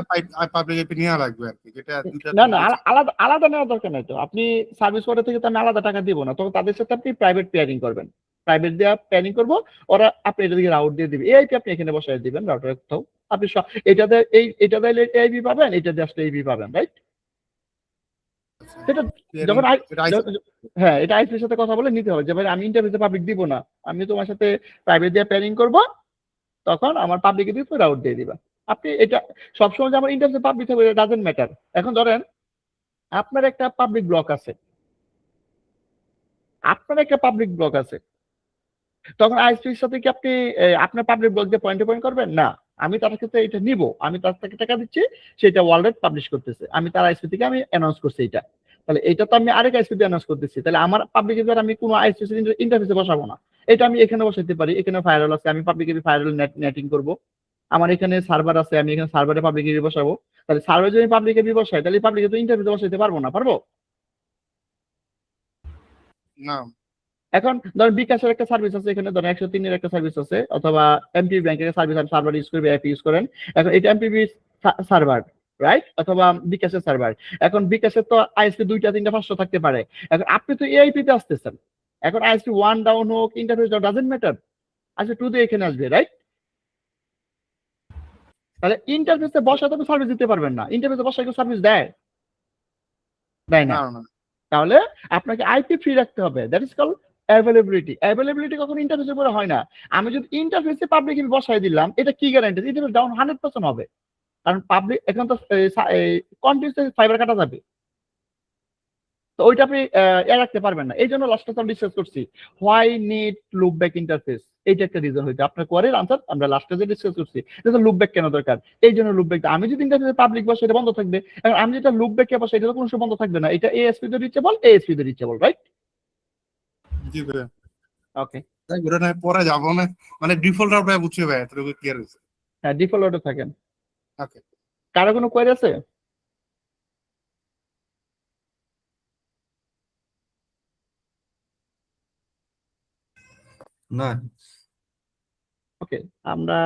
পাবলিক আইপি নেওয়া লাগবে আর কি, যেটা দুইটা না না দুইটা আলাদা আলাদা নেওয়ার দরকার নাই তো। আপনি সার্ভিস প্রোভাইডার থেকে তো আমি আলাদা টাকা দিব না, তখন তাদের সাথে আপনি প্রাইভেট পেয়ারিং করবেন। প্রাইভেট দিয়ে পেয়ারিং করবো, ওরা আপনি এটা দিকে রাউট দিয়ে দিবে, এই আইপি আপনি এখানে বসায় দিবেন রাউটারের কোথাও। আপনি এটাতে এটা দিলে আইপি পাবেন, এটা দিয়ে আসলে আইপি পাবেন, রাইট? সেটা পেয়ারিং, যখন এটা আইসি। হ্যাঁ, এটা আইপির সাথে কথা বলে নিতে হবে যে ভাই আমি ইন্টারফেসে পাবলিক দিব না, আমি তোমার সাথে প্রাইভেট দিয়ে পেয়ারিং করব, তখন আমার পাবলিকে দিয়ে রাউট দিয়ে দিবা। আপনি এটা সবসময় যে আমার ইন্টারফেসে পাবলিক থাকবে এটা ডাজেন্ট ম্যাটার। এখন ধরেন আপনার একটা পাবলিক ব্লক আছে, তখন আইএসপির সাথে কি আপনি আপনার পাবলিক ব্লক দিয়ে পয়েন্ট টু পয়েন্ট করবেন না? আমি তার কাছে এটা নিব, আমি তার থেকে টাকা দিচ্ছি, সেটা ওয়ার্ল্ড পাবলিশ করতেছে, আমি তার আইএসপি থেকে আমি অ্যানাউন্স করছি এটা। তাহলে এটা তো আমি আরেক আইএসপি দিয়ে অ্যানাউন্স করতেছি, তাহলে আমার পাবলিক এবার আমি কোনো আইএসপি ইন্টারফেসে বসাবো না। এটা আমি এখানে বসাইতে পারি, এখানে ফায়ারওয়াল আছে, আমি পাবলিক ফায়ারওয়াল নেটিং করব। আমার এখানে সার্ভার আছে, আমি এখানে সার্ভারে পাবলিক বসাবো। তাহলে সার্ভারে যদি পাবলিক বসাই তাহলে পাবলিক তো ইন্টারফেসে বসাইতে পারবো না, পারবো? না এখন ধরেন বিকাশের একটা সার্ভিস আছে, এখানে ধরেন 103 এর একটা সার্ভিস আছে, অথবা এমপিবি ব্যাংকের সার্ভিস সার্ভার ইউজ করবে, অ্যাপ ইউজ করেন। এখন এটা এমপিবি সার্ভার, রাইট, অথবা বিকাশের সার্ভার। এখন বিকাশের তো আইএসপি 2টা 3টা 500 থাকতে পারে। এখন আপনি তো এআইপি তে আসতেছেন, এখন আইএসপি 1 ডাউন হোক, ইন্টারফেস ডাজেন্ট ম্যাটার, আচ্ছা 2 দিয়ে এখানে আসবে, রাইট? তাহলে ইন্টারফেসে বসা তো সার্ভিস দিতে পারবেন না, ইন্টারফেসে বসা কেউ সার্ভিস দেয়? দেয় না। না না তাহলে আপনাকে আইপি ফ্রি রাখতে হবে, that is call availability. Availability কখনো ইন্টারফেসের উপরে হয় না। আমি যদি ইন্টারফেসে পাবলিক বসাই দিলাম, এটা কি গ্যারান্টি ইন্টারফেস ডাউন 100% হবে? কারণ পাবলিক এখন তো কন্টিনিউয়াসলি ফাইবার কাটা যাবে, তো ওইটা আপনি রাখতে পারবেন না। এই জন্য লাস্টে আমরা ডিসকাস করছি why need loop back interface, এইটা একটা রিজন হইতে আপনার কোয়ারির আনসার আমরা লাস্টে যে ডিসকাস করছি যে লুপ ব্যাক কেন দরকার। এই জন্য লুপ ব্যাক, আমি যদি ইন্টারফেসে পাবলিক বসে এটা বন্ধ থাকবে, এখন আমি যেটা লুপ ব্যাকে বসে এটা তো কোনো সময় বন্ধ থাকবে না, এটা এএসপি তে রিচেবল, এএসপি তে রিচেবল, রাইট? জি ভাই, ওকে, তাই ওটা নয় পরে যাবো না, মানে ডিফল্ট রাউটার বুঝছি ভাই, এতটুকু ক্লিয়ার হয়েছে। হ্যাঁ ডিফল্ট থাকেন। ওকে, কারো কোনো কোয়েরি আছে? না ওকে, আমরা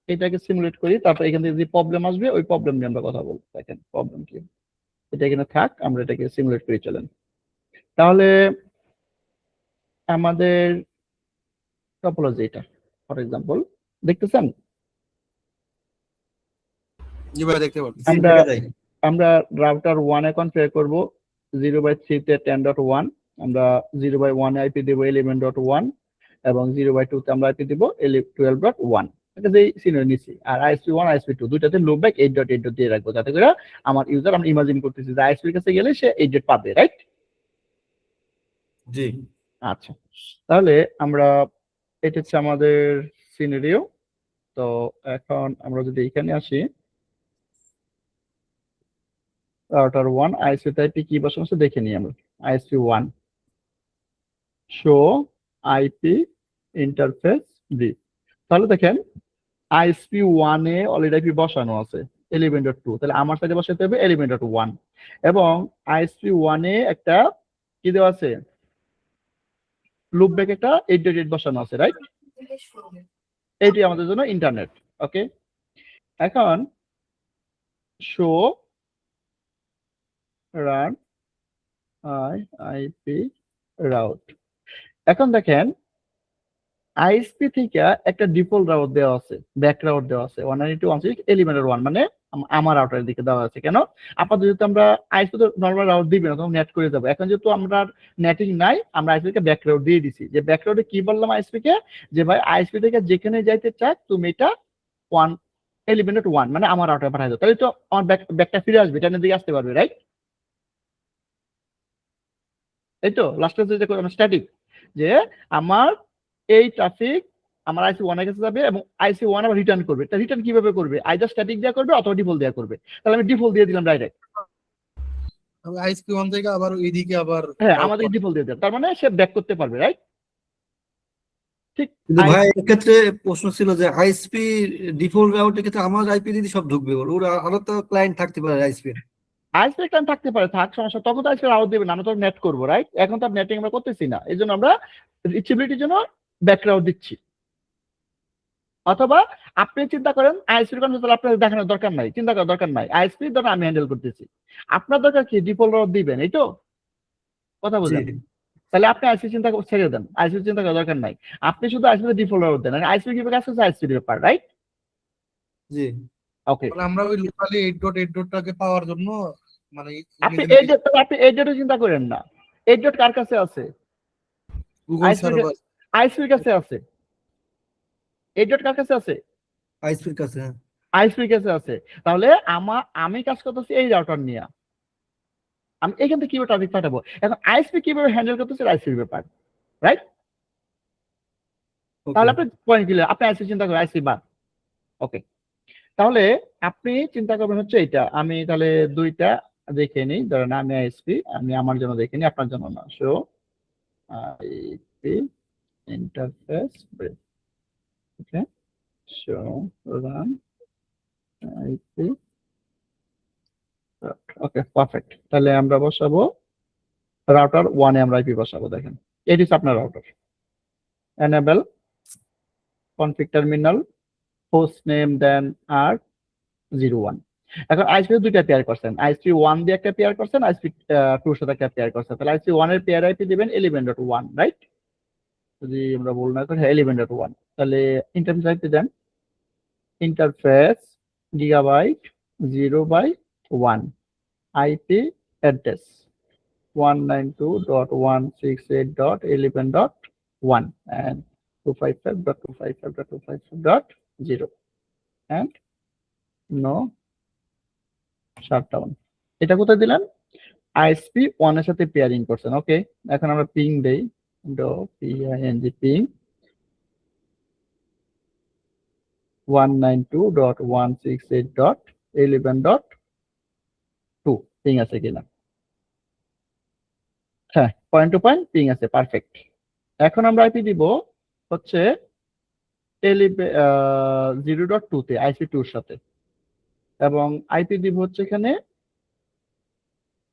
এটাকে সিমুলেট করি, তারপর এখান থেকে যে প্রবলেম আসবে ওই প্রবলেম নিয়ে আমরা কথা বলবো। দেখেন প্রবলেম কি, এটা এখানে থাক, আমরা এটাকে সিমুলেট করে চলেন। তাহলে আমাদের টপোলজি এটা ফর এক্সাম্পল দেখতেছেন, জি ভাই দেখতে পাচ্ছি। জি আমরা দেখা যায় আমরা রাউটার 1 এ কনফিগার করব 0/3 তে 10.1, আমরা 0/1 আইপি দেব 11.1, এবং 0/2 তে আমরা আইপি দেব 12.1। এটা যেই সিনিয়র নিছি, আর আইএসপি 1 আইএসপি 2 দুইটাতে লুপ ব্যাক 8.8 দিয়ে রাখবো, যাতে করে আমার ইউজার, আমরা ইমাজিন করতেছি যে আইএসপি এর কাছে গেলে সে 8 পাবে, রাইট? জি আচ্ছা, তাহলে আমরা এটা হচ্ছে আমাদের সিনারিও। তো এখন আমরা যদি এখানে আসি, রাউটার 1 আইএসপি আইপি কি বসানো আছে দেখে নিই আমরা। ISP 1 show IP interface brief. তাহলে দেখেন আইএসপি 1 এ অলরেডি আইপি বসানো আছে 11.2, তাহলে আমার সাইডে বসাতে হবে 11.1 এবং আইএসপি 1 এ একটা কি দেওয়া আছে, লুপব্যাক একটা 8.8 বসানো আছে, রাইট? এটি আমাদের জন্য ইন্টারনেট। ওকে, এখন শো রান আইপি রাউট। এখন দেখেন আইএসপি থেকে একটা ডিফল্ট রাউট দেওয়া আছে, ব্যাক রাউট দেওয়া আছে 192.168.1, মানে আমার রাউটারের দিকে দেওয়া আছে। কেন? আপাতত যেহেতু আমরা আইএসপি তো নর্মাল রাউট দিবে না, তখন নেট করে যাবো। এখন যেহেতু আমরা নেটিং নাই, আমরা আইএসপি কে ব্যাক রাউট দিয়ে দিছি। যে ব্যাক রাউটে কি বললাম আইএসপি কে, যে ভাই আইএসপি থেকে যেখানে যাইতে চাই তুমি এটা 11.1 মানে আমার রাউটারে পাঠাই দাও, তাহলে তো আমার ব্যাকটা ফিরে আসবে, এটার দিকে আসতে পারবে, রাইট? এই তো লাস্টে যে স্ট্যাটিক, যে আমার এই ট্রাফিক আমার আইসি 1 এর কাছে যাবে এবং আইসি 1 আবার রিটার্ন করবে। এটা রিটার্ন কিভাবে করবে? আইদার স্ট্যাটিক দেয়া করবে অথবা ডিফল্ট দেয়া করবে। তাহলে আমি ডিফল্ট দিয়ে দিলাম ডাইরেক্ট। আইএসপি 1 থেকে আবার এইদিকে আবার হ্যাঁ, route আমাদের করে। ডিফল্ট দিয়ে দিলাম, তার মানে সে ব্যাক করতে পারবে, রাইট? ঠিক। কিন্তু ভাই এক্ষেত্রে প্রশ্ন ছিল যে আইএসপি ডিফল্ট রাউটের ক্ষেত্রে আমার আইপি দিদি সব ঢুকবে, ওর আরো তো ক্লায়েন্ট থাকতে পারে আইএসপি। আইসপি টাইম থাকতে পারে, থাক সমস্যা, তখন তো আইসপি আউট দেবে না, আমরা তো নেট করবো, রাইট? এখন তো নেটিং আমরা করতেছি না, এই জন্য আমরা রিচেবিলিটির জন্য ব্যাক রাউট দিচ্ছি। অথবা আপনি চিন্তা করেন আইএসপি কনফিগার আপনার দেখানোর দরকার নাই, চিন্তা করার দরকার নাই, আইএসপি ধরুন আমি হ্যান্ডেল করতেছি, আপনার দরকার কি ডিফল্ট রাউট দিবেন, এই তো কথা জি বলেন। তাহলে আপনি আইএসপি চিন্তা ছেড়ে দেন, আইএসপি চিন্তা করার দরকার নাই, আপনি শুধু আইএসপি ডিফল্ট রাউট দেন, আইএসপি কিভাবে কাজ করছে আইএসপি ব্যাপার, রাইট? জি ওকে, মানে আমরা ওই লোকালি 8.8টাকে পাওয়ার জন্য মানে আপনি এই ডট, আপনি এই ডটও চিন্তা করেন না। এই ডট কার কাছে আছে? গুগল আইএসপি সার্ভার আইএসপির কাছে আছে। এই ডট কার কাছে আছে? আইএসপির কাছে, হ্যাঁ। আইএসপির কাছে আছে। তাহলে আমি কাজ করতেছি এই রাউটার নিয়ে, আমি এখান থেকে কিভাবে ট্রাফিক পাঠাবো, এখন আইএসপি কিভাবে হ্যান্ডেল করতেছে আইএসপির ব্যাপার, রাইট? ওকে। তাহলে আপনি পয়েন্ট ক্লিয়ার, আপনি আইএসপি চিন্তা করেন আইএসপি বাদ। ওকে, তাহলে আপনি চিন্তা করবেন হচ্ছে এটা। আমি তাহলে দুইটা দেখে নিই, ধরেন আমি আইএসপি, আমি আমার জন্য দেখে নিই, আপনার জন্য না। So IP interface break, okay, so run IP, okay perfect. তাহলে আমরা বসাবো রাউটার 1 এ আমরা আইপি বসাবো। দেখেন এটি হচ্ছে আপনার router. Enable config terminal host name then R 01। এখন আইএসপি দুইটা পেয়ার করছেন, আইএসপি 1 দিয়ে একটা পেয়ার করছেন, আইএসপি 2 এর সাথে একটা পেয়ার করছেন। তাহলে আইএসপি 1 এর পেয়ার আইপি দিবেন 11.1, রাইট? যদি আমরা ভুল না করি, হ্যাঁ 11.1। তাহলে ইন্টারফেস আইপি দেন, interface gigabyte 0/1 IP address 192.168.11.1 and 255.255.255.0 and no shutdown। এটা কোথায় দিলেন? আইএসপি 1 এর সাথে পেয়ারিং করছেন। ওকে, এখন আমরা পিং দেই, পিং 192.168.11.2 পিং আছে কিনা? হ্যাঁ, পয়েন্ট টু পয়েন্ট পিং আছে, পারফেক্ট। এখন আমরা আইপি দিব হচ্ছে 0.2 তে, আইপি 2 এর সাথে, এবং আইপি দিব হচ্ছে এখানে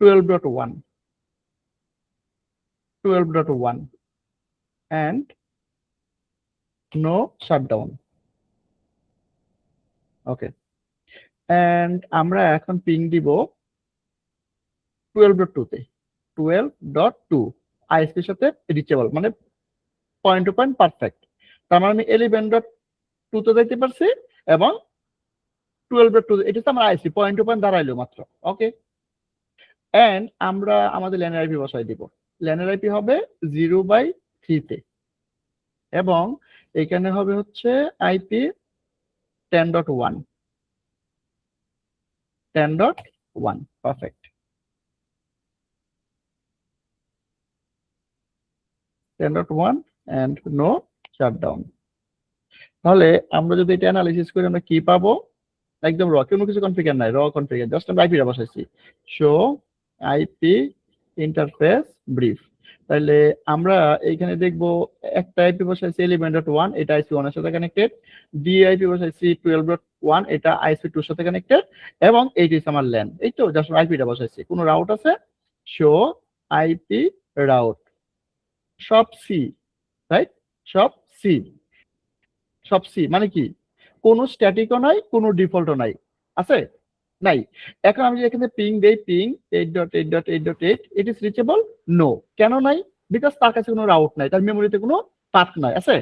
12.1 and no shutdown। Okay, and আমরা এখন পিং দিব 12.2 তে, 12.2 আইএসপির সাথে রিচেবল, মানে পয়েন্ট টু পয়েন্ট পারফেক্ট। তার মানে আমি 11.2 তে যাইতে পারছি এবং 12.2, এটা তো আমার আইএসপি পয়েন্ট টু পয়েন্ট দাঁড়াইলো মাত্র। ওকে, এন্ড আমরা আমাদের ল্যানের আইপি বসাই দিব। ল্যানের আইপি হবে 0/3 তে এবং এখানে হবে হচ্ছে IP 10.1 perfect. 10.1 and no shutdown। তাহলে আমরা যদি এটা অ্যানালাইসিস করি আমরা কি পাবো? একদম র, কোনো কিছু কনফিগার নাই, র কনফিগার, জাস্ট আমরা আইপিটা বসাইছি। Show IP interface brief. তাহলে আমরা এইখানে দেখবো একটা আইপি বসাইছি 11.1, এটা আইসি 1 এর সাথে কানেক্টেড। ডিআইপি বসাইছি 12.1, এটা আইসি 2 এর সাথে কানেক্টেড। এবং এইটা হচ্ছে আমার ল্যান। এই তো জাস্ট আইপিটা বসাইছি। কোনো রাউট আছে? শো আইপি রাউট, সব সি, রাইট? সব সি, সব সি মানে কি? কোনো স্ট্যাটিকও নাই, কোনো ডিফল্টও নাই, আছে? নাই। এখন আমি এখানে পিং দেই, ping 8.8.8.8, it is reachable? No. কেন নাই? বিকজ তার কাছে কোনো রাউট নাই, তার মেমোরিতে কোনো পাথ নাই, আছে?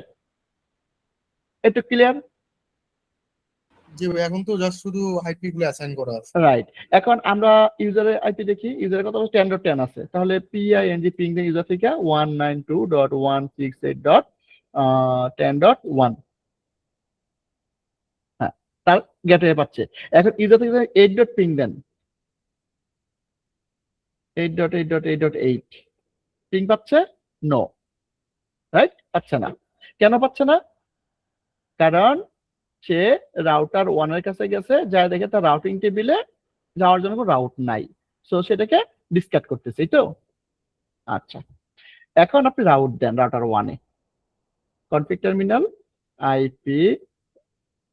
একটু ক্লিয়ার? জি ভাই, এখন তো জাস্ট শুধু আইপি গুলো অ্যাসাইন করা আছে। রাইট। এখন আমরা ইউজারের আইপি দেখি, ইউজারের কথা 10.10 আছে, তাহলে পিআইএনজি পিং দেন ইউজার থেকে 192.168.10.1, হ্যাঁ, তার গেটওয়ে পাচ্ছে। এখন ইউজার থেকে 8 ডট পিং দেন, 8.8.8.8, পিং পাচ্ছে? No, right? পাচ্ছে না। কেন পাচ্ছে না? কারণ সে রাউটার 1 এর কাছে গেছে, যা দেখে তার রাউটিং টেবিলে যাওয়ার জন্য কোনো রাউট নাই, সো সেটাকে ডিসকার্ড করতেছে, এই তো। আচ্ছা, এখন আপনি রাউট দেন রাউটার 1 এ, config terminal IP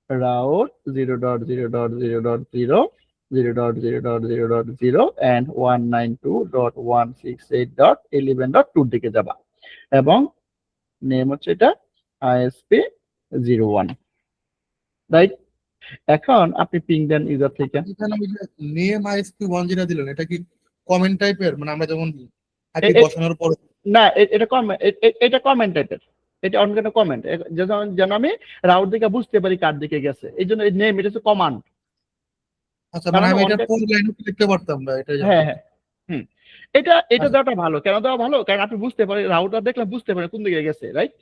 route 0.0.0.0 0.0.0.0 and 192.168.11.2 দিকে যাবা এবং নেম হচ্ছে এটা আইএসপি 01, রাইট? এখন আপনি পিং দেন ইউজার থেকে। এখানে ওই যে নেম আইএসপি 1 যেটা দিলেন, এটা কি কমেন্ট টাইপের? মানে আমরা যেমন আইপি বসানোর পর না, এটা কমেন্ট, এটা কমেন্ট টাইপের, এটা অন্য কোনো কমেন্ট, যেন আমি রাউট দিকে বুঝতে পারি কার দিকে গেছে, এই জন্য এই নেম, এটা হচ্ছে কমান্ড। আচ্ছা, মানে আমি এটা ফুল লাইনও লিখতে পারতাম না, এটা হ্যাঁ হ্যাঁ, হুম, এটা দেওয়াটা ভালো। কেন দেওয়া ভালো? কারণ আপনি বুঝতে পারেন, রাউটার দেখলে বুঝতে পারেন কোন দিকে গেছে, রাইট?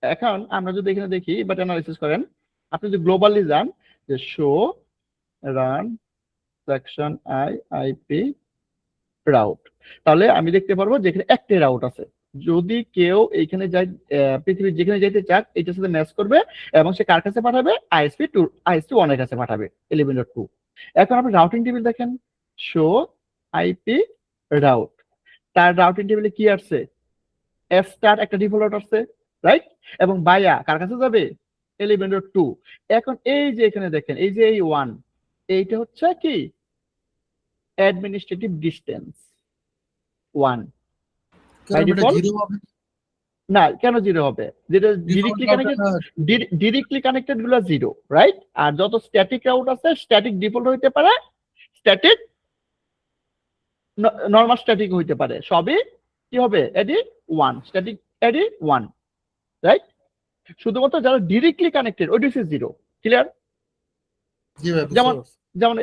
এখন আমরা যদি এখানে দেখি বাট অ্যানালাইসিস করেন, আপনি যদি গ্লোবালি যান যে show run section IP route, তাহলে আমি দেখতে পারবো যে এখানে একটাই রাউট আছে। যদি কেউ এইখানে যায়, পৃথিবীর যেখানে যাইতে চাক এটার সাথে ম্যাচ করবে এবং সে কার কাছে পাঠাবে? আইএসপি 1 এর কাছে পাঠাবে 11.2। এখন আপনি রাউটিং টেবিল দেখেন, শো আইপি রাউট, তার রাউটিং টেবিলে কি আসছে? এফ স্টার একটা ডিফল্ট আসছে, রাইট? এবং বায়া কার কাছে যাবে? 11.2। এখন এই যে এখানে দেখেন, এই যে এই 1, এইটা হচ্ছে কি অ্যাডমিনিস্ট্রেটিভ ডিসটেন্স 1 বাই ডিফল্ট। না, কেন জিরো হবে? যেটা ডিরেক্টলি কানেক্টেড গুলো জিরো, রাইট? আর যত স্ট্যাটিক রাউট আছে, স্ট্যাটিক ডিফল্ট হইতে পারে, স্ট্যাটিক নরমাল স্ট্যাটিক হইতে পারে, সবই কি হবে? এডি 1, স্ট্যাটিক এডি 1, রাইট? শুধুমাত্র যারা ডিরেক্টলি কানেক্টেড ওইটা হচ্ছে জিরো। ক্লিয়ার? জি ভাই, যেমন যেমন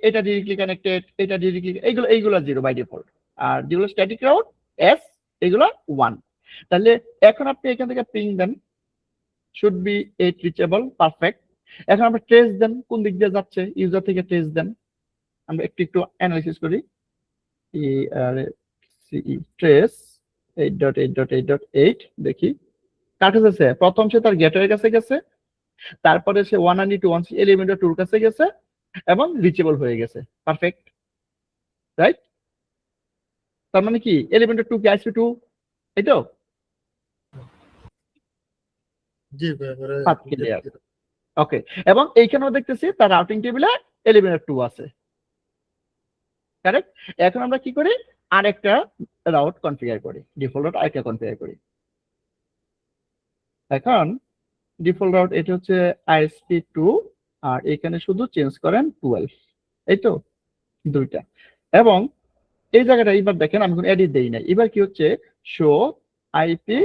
এটা ডিরেক্টলি কানেক্টেড, এটা ডিরেক্টলি, এইগুলো জিরো বাই ডিফল্ট। আর যেগুলো স্ট্যাটিক রাউট এস, এগুলো 1। তাহলে এখন আপনি এখান থেকে পিং দেন, শুড বি 8 রিচেবল, পারফেক্ট। এখন আমরা ট্রেস দেন, কোন দিক দিয়ে যাচ্ছে, ইউজার থেকে ট্রেস দেন। আমরা একটু অ্যানালাইসিস করি। ট্রেস 8.8.8.8 দেখি কার কাছে আছে। প্রথম সে তার গেটওয়ের কাছে গেছে, তারপরে সে 192.168.11.2 কাছে গেছে এবং রিচেবল হয়ে গেছে, পারফেক্ট, রাইট? তার মানে কি 11.2 কি আইএসপি 2, এই তো? জি ভাই, ক্লিয়ার, ওকে। এবং এইখানেও দেখতেছি তার রাউটিং টেবিলে 11.2 আছে, কারেক্ট? এখন আমরা কি করি? আরেকটা রাউট কনফিগার করি, ডিফল্ট রাউট আরেকটা কনফিগার করি। এখন ডিফল্ট রাউট এটা হচ্ছে আইএসপি 2, আর এখানে শুধু চেঞ্জ করেন 12, এই তো দুইটা। এবং এই জায়গাটা এবার দেখেন আমি কোনো এডিট দেই নাই, এবার কি হচ্ছে? Show IP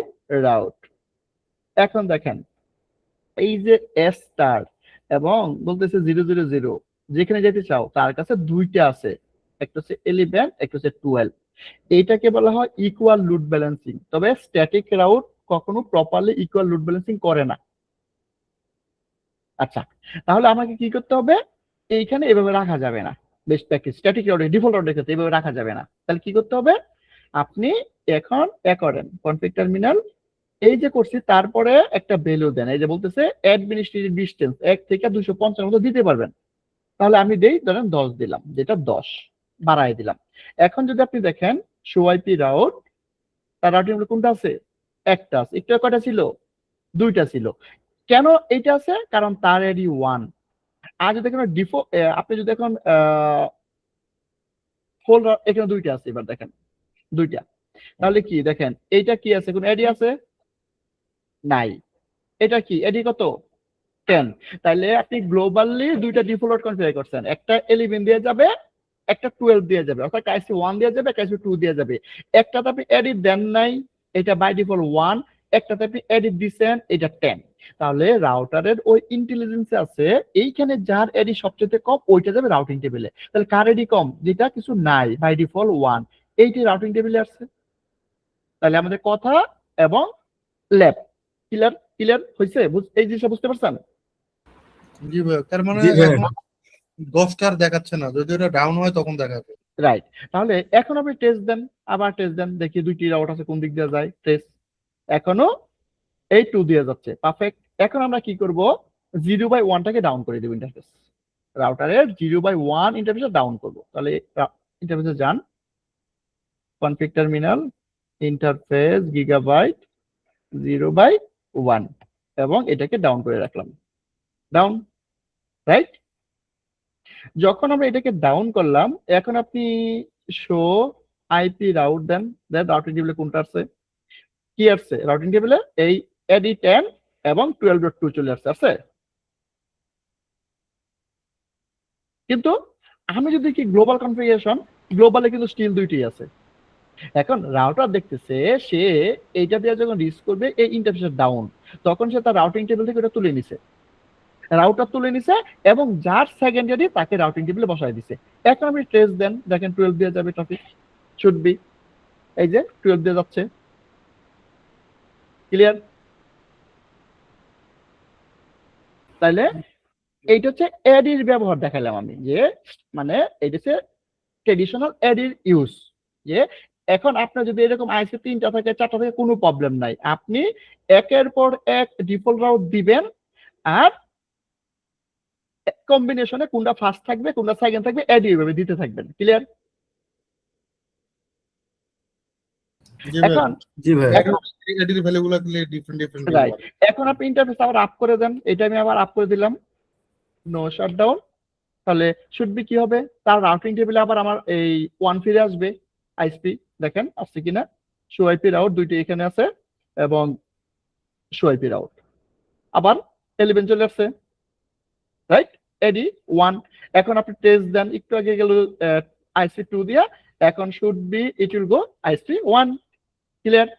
route. এখন দেখেন এই যে এস স্টার এবং বলতেছে 000, যেখানে যেতে চাও তার কাছে দুইটা আছে, একটা হচ্ছে 11, একটা হচ্ছে 12। এইটাকে বলা হয় ইকুয়াল লোড ব্যালেন্সিং। তবে স্ট্যাটিক রাউট কখনো প্রপারলি ইকুয়াল লোড ব্যালেন্সিং করে না। আচ্ছা, তাহলে আমাকে কি করতে হবে? এইখানে এভাবে রাখা যাবে না, বেস্ট প্র্যাকটিস স্ট্যাটিক রাউটে ডিফল্ট রাউটের ক্ষেত্রে এভাবে রাখা যাবে না। তাহলে কি করতে হবে? আপনি এখন করেন কনফিগ টার্মিনাল এই যে করছি তারপরে একটা ভ্যালু দেন, এই যে বলতেছে অ্যাডমিনিস্ট্রেটিভ ডিস্টেন্স 1 থেকে 250 মতো দিতে পারবেন। তাহলে আমি দেই ধরেন 10 দিলাম, যেটা 10 বাড়ায় দিলাম। এখন যদি আপনি দেখেন শো আইপি রাউট, তার রাউটিং কোনটা আছে? একটা আছে। একটু কয়টা ছিল? দুইটা ছিল। কেন এইটা আছে? কারণ তার এডি 1। আর যদি দেখেন আপনি যদি এখন ফুল, এখানে দুইটা আছে, এবার দেখেন দুইটা। তাহলে কি দেখেন এইটা কি আছে? কোন এডি আছে? নাই। এটা কি এডি কত? 10। তাহলে আপনি গ্লোবালি দুইটা ডিফল্ট কনফিগার করছেন, একটা 11 দিয়ে যাবে, একটা 12 দিয়ে যাবে, অর্থাৎ কাইসি 1 দিয়ে যাবে, কাইসি 2 দিয়ে যাবে। একটাতে আপনি এডিট দেন নাই, এটা বাই ডিফল্ট 1, একটাতে আপনি এডিট দিছেন, এটা 10। তাহলে রাউটারের ওই ইন্টেলিজেন্স আছে, এইখানে যার এডি সবচেয়ে কম ওইটা যাবে রাউটিং টেবিলে। তাহলে কার এডি কম? যেটা কিছু নাই, বাই ডিফল্ট 1, এইটি রাউটিং টেবিলে আসছে। তাহলে আমাদের কথা এবং ল্যাব ক্লিয়ার ক্লিয়ার হয়েছে? এই জিনিসটা বুঝতে পারছেন? জি ভাই, তার মানে জি ভাই। এখন 10টার দেখাচ্ছে না, যদি ওটা ডাউন হয় তখন দেখাবে। রাইট। তাহলে এখন আপনি টেস্ট দেন, আবার টেস্ট দেন, দেখি দুইটি রাউট আছে কোন দিক দিয়ে যায়, টেস্ট। এখনো এই 2 দিয়ে যাচ্ছে, পারফেক্ট। এখন আমরা কি করব? 0/1টাকে ডাউন করে দেব ইন্টারফেস, রাউটারের 0/1 ইন্টারফেস ডাউন করব। তাহলে ইন্টারফেসে যান, কনফিগ টার্মিনাল, ইন্টারফেস গিগাবাইট 0/1, এবং এটাকে ডাউন করে রাখলাম, ডাউন, রাইট। যখন আমরা এটাকে ডাউন করলাম, এখন আপনি শো আইপি রাউট দেন, দেন রাউটিং টেবিলে কোনটা আছে? কি আসছে রাউটিং টেবিলে? এই এডি 10 এবং 12.2 চলে আসছে, আছে। কিন্তু আমি যদি কি গ্লোবাল কনফিগারেশন, গ্লোবালে কিন্তু স্টিল দুইটি আছে। এখন রাউটার দেখতেছে সে এইটা দিয়ে যখন রিচ করবে এই ইন্টারফেস ডাউন, তখন সে তার রাউটিং টেবিল থেকে ওটা তুলে নিছে, রাউটার তুলে নিছে, এবং যার সেকেন্ডারি তাকে রাউটিং টেবিলে বসায় দিছে। এখন আপনি ট্রেস দেন, দেখেন 12 দিয়ে যাবে ট্রাফিক, শুড বি, এই যে 12 দিয়ে যাচ্ছে, ক্লিয়ার? তাইলে এইটা হচ্ছে এডির ব্যবহার দেখালাম আমি, যে মানে এটা হচ্ছে ট্রেডিশনাল এডির ইউজ। যে এখন আপনার যদি এরকম আইসি 3টা থাকে 4টা থাকে কোনো প্রবলেম নাই, আপনি একের পর এক ডিফল্ট রাউট দিবেন, আর কম্বিনেশনে কোনটা ফার্স্ট থাকবে কোনটা সেকেন্ড থাকবে এডি এইভাবে দিতে থাকবেন, ক্লিয়ার? জি ভাই, এখন জি ভাই। এখন এডির ভ্যালুগুলো ডিফারেন্ট ডিফারেন্ট রাইট, এখন আপনি ইন্টারফেস আবার আপ করে দেন, এটা আমি আবার আপ করে দিলাম, নো শাটডাউন। তাহলে শুড বি কি হবে? তার রাউটিং টেবিলে আবার আমার এই 1 ফিরে আসবে, আইসপি দেখেন আসছে কিনা, শো আইপি রাউট দুইটি এখানে আছে, এবং শো আইপি রাউট আবার 11 চলে আসছে, রাইট, এডি 1। এখন আপনি টেস্ট দেন, একটু আগে গেল আইসপি 2 দিয়া, এখন should be it will go আইসপি 1, clear?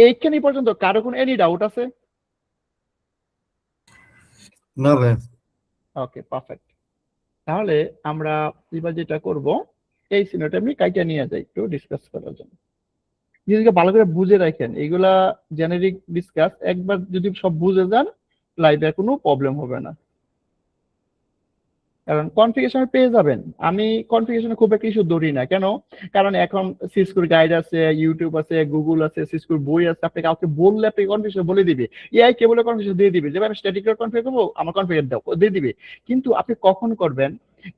এইখানে পর্যন্ত কারো কোনো এনি ডাউট আছে? না ভাই। ওকে, পারফেক্ট। তাহলে আমরা এবার যেটা করব, এই সিনারিটা আমি কাইটা নিয়ে যাই একটু ডিসকাস করার জন্য। জিনিসকে ভালো করে বুঝে রাখেন, এইগুলা জেনারিক ডিসকাস, একবার যদি সব বুঝে যান লাইভে কোনো প্রবলেম হবে না। কারণ কনফিগারেশন পেয়ে যাবেন, আমি কনফিগারেশনে খুব একটা ইস্যু ধরি না, কেন? কারণ এখন সিসকোর গাইড আছে, ইউটিউব আছে, গুগল আছে, সিসকোর বই আছে, আপনি কাউকে বললে আপনি কনফিগারেশন বলে দিবে, এআই কেবলের কনফিগারেশন দিয়ে দিবে, যেভাবে আমি স্ট্যাটিক কনফিগার করবো আমার কনফিগার দাও দিয়ে দিবে। কিন্তু আপনি কখন করবেন,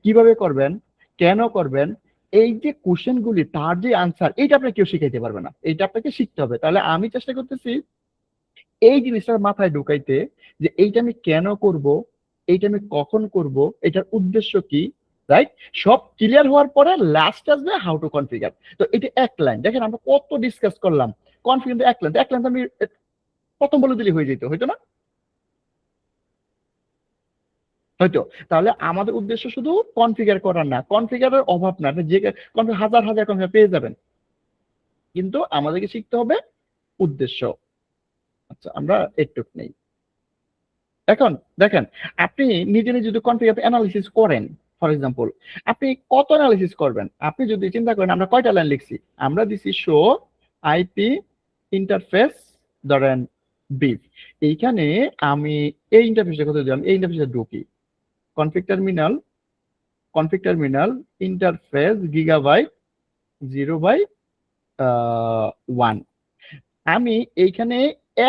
কিভাবে করবেন, কেন করবেন, এই যে কোশ্চেন গুলি তার যে আনসার, এইটা আপনাকে কেউ শিখাইতে পারবে না, এইটা আপনাকে শিখতে হবে। তাহলে আমি চেষ্টা করতেছি এই জিনিসটার মাথায় ঢুকাইতে, যে এইটা আমি কেন করব, এইটা আমি কখন করব, এটার উদ্দেশ্য কি, রাইট? সব ক্লিয়ার হওয়ার পরে লাস্ট আসবে হাউ টু কনফিগার। তো এটা এক লাইন, দেখেন আমরা কত ডিসকাস করলাম, কনফিগার এক লাইন, এক লাইন আমি প্রথম বলে দিলে হয়ে যেত, হয়তো না? হয়তো। তাহলে আমাদের উদ্দেশ্য শুধু কনফিগার করার না, কনফিগারের অভাব না, আপনি যে হাজার হাজার কনফিগার পেয়ে যাবেন, কিন্তু আমাদেরকে শিখতে হবে উদ্দেশ্য। আচ্ছা, আমরা একটু নেই। এখন দেখেন, আপনি নিজে নিজে যদি কনফিগার অ্যানালিসিস করেন, ফর এক্সাম্পল আপনি কত অ্যানালিসিস করবেন? আপনি যদি চিন্তা করেন আমরা কয়টা লাইন লিখছি, আমরা দিছি শো আইপি ইন্টারফেস ধরেন বিফ, এইখানে আমি এই ইন্টারফেসের কথা দিলাম, এই ইন্টারফেসে ঢুকি, কনফিগ টার্মিনাল ইন্টারফেস গিগাবাইট 0/1, আমি এইখানে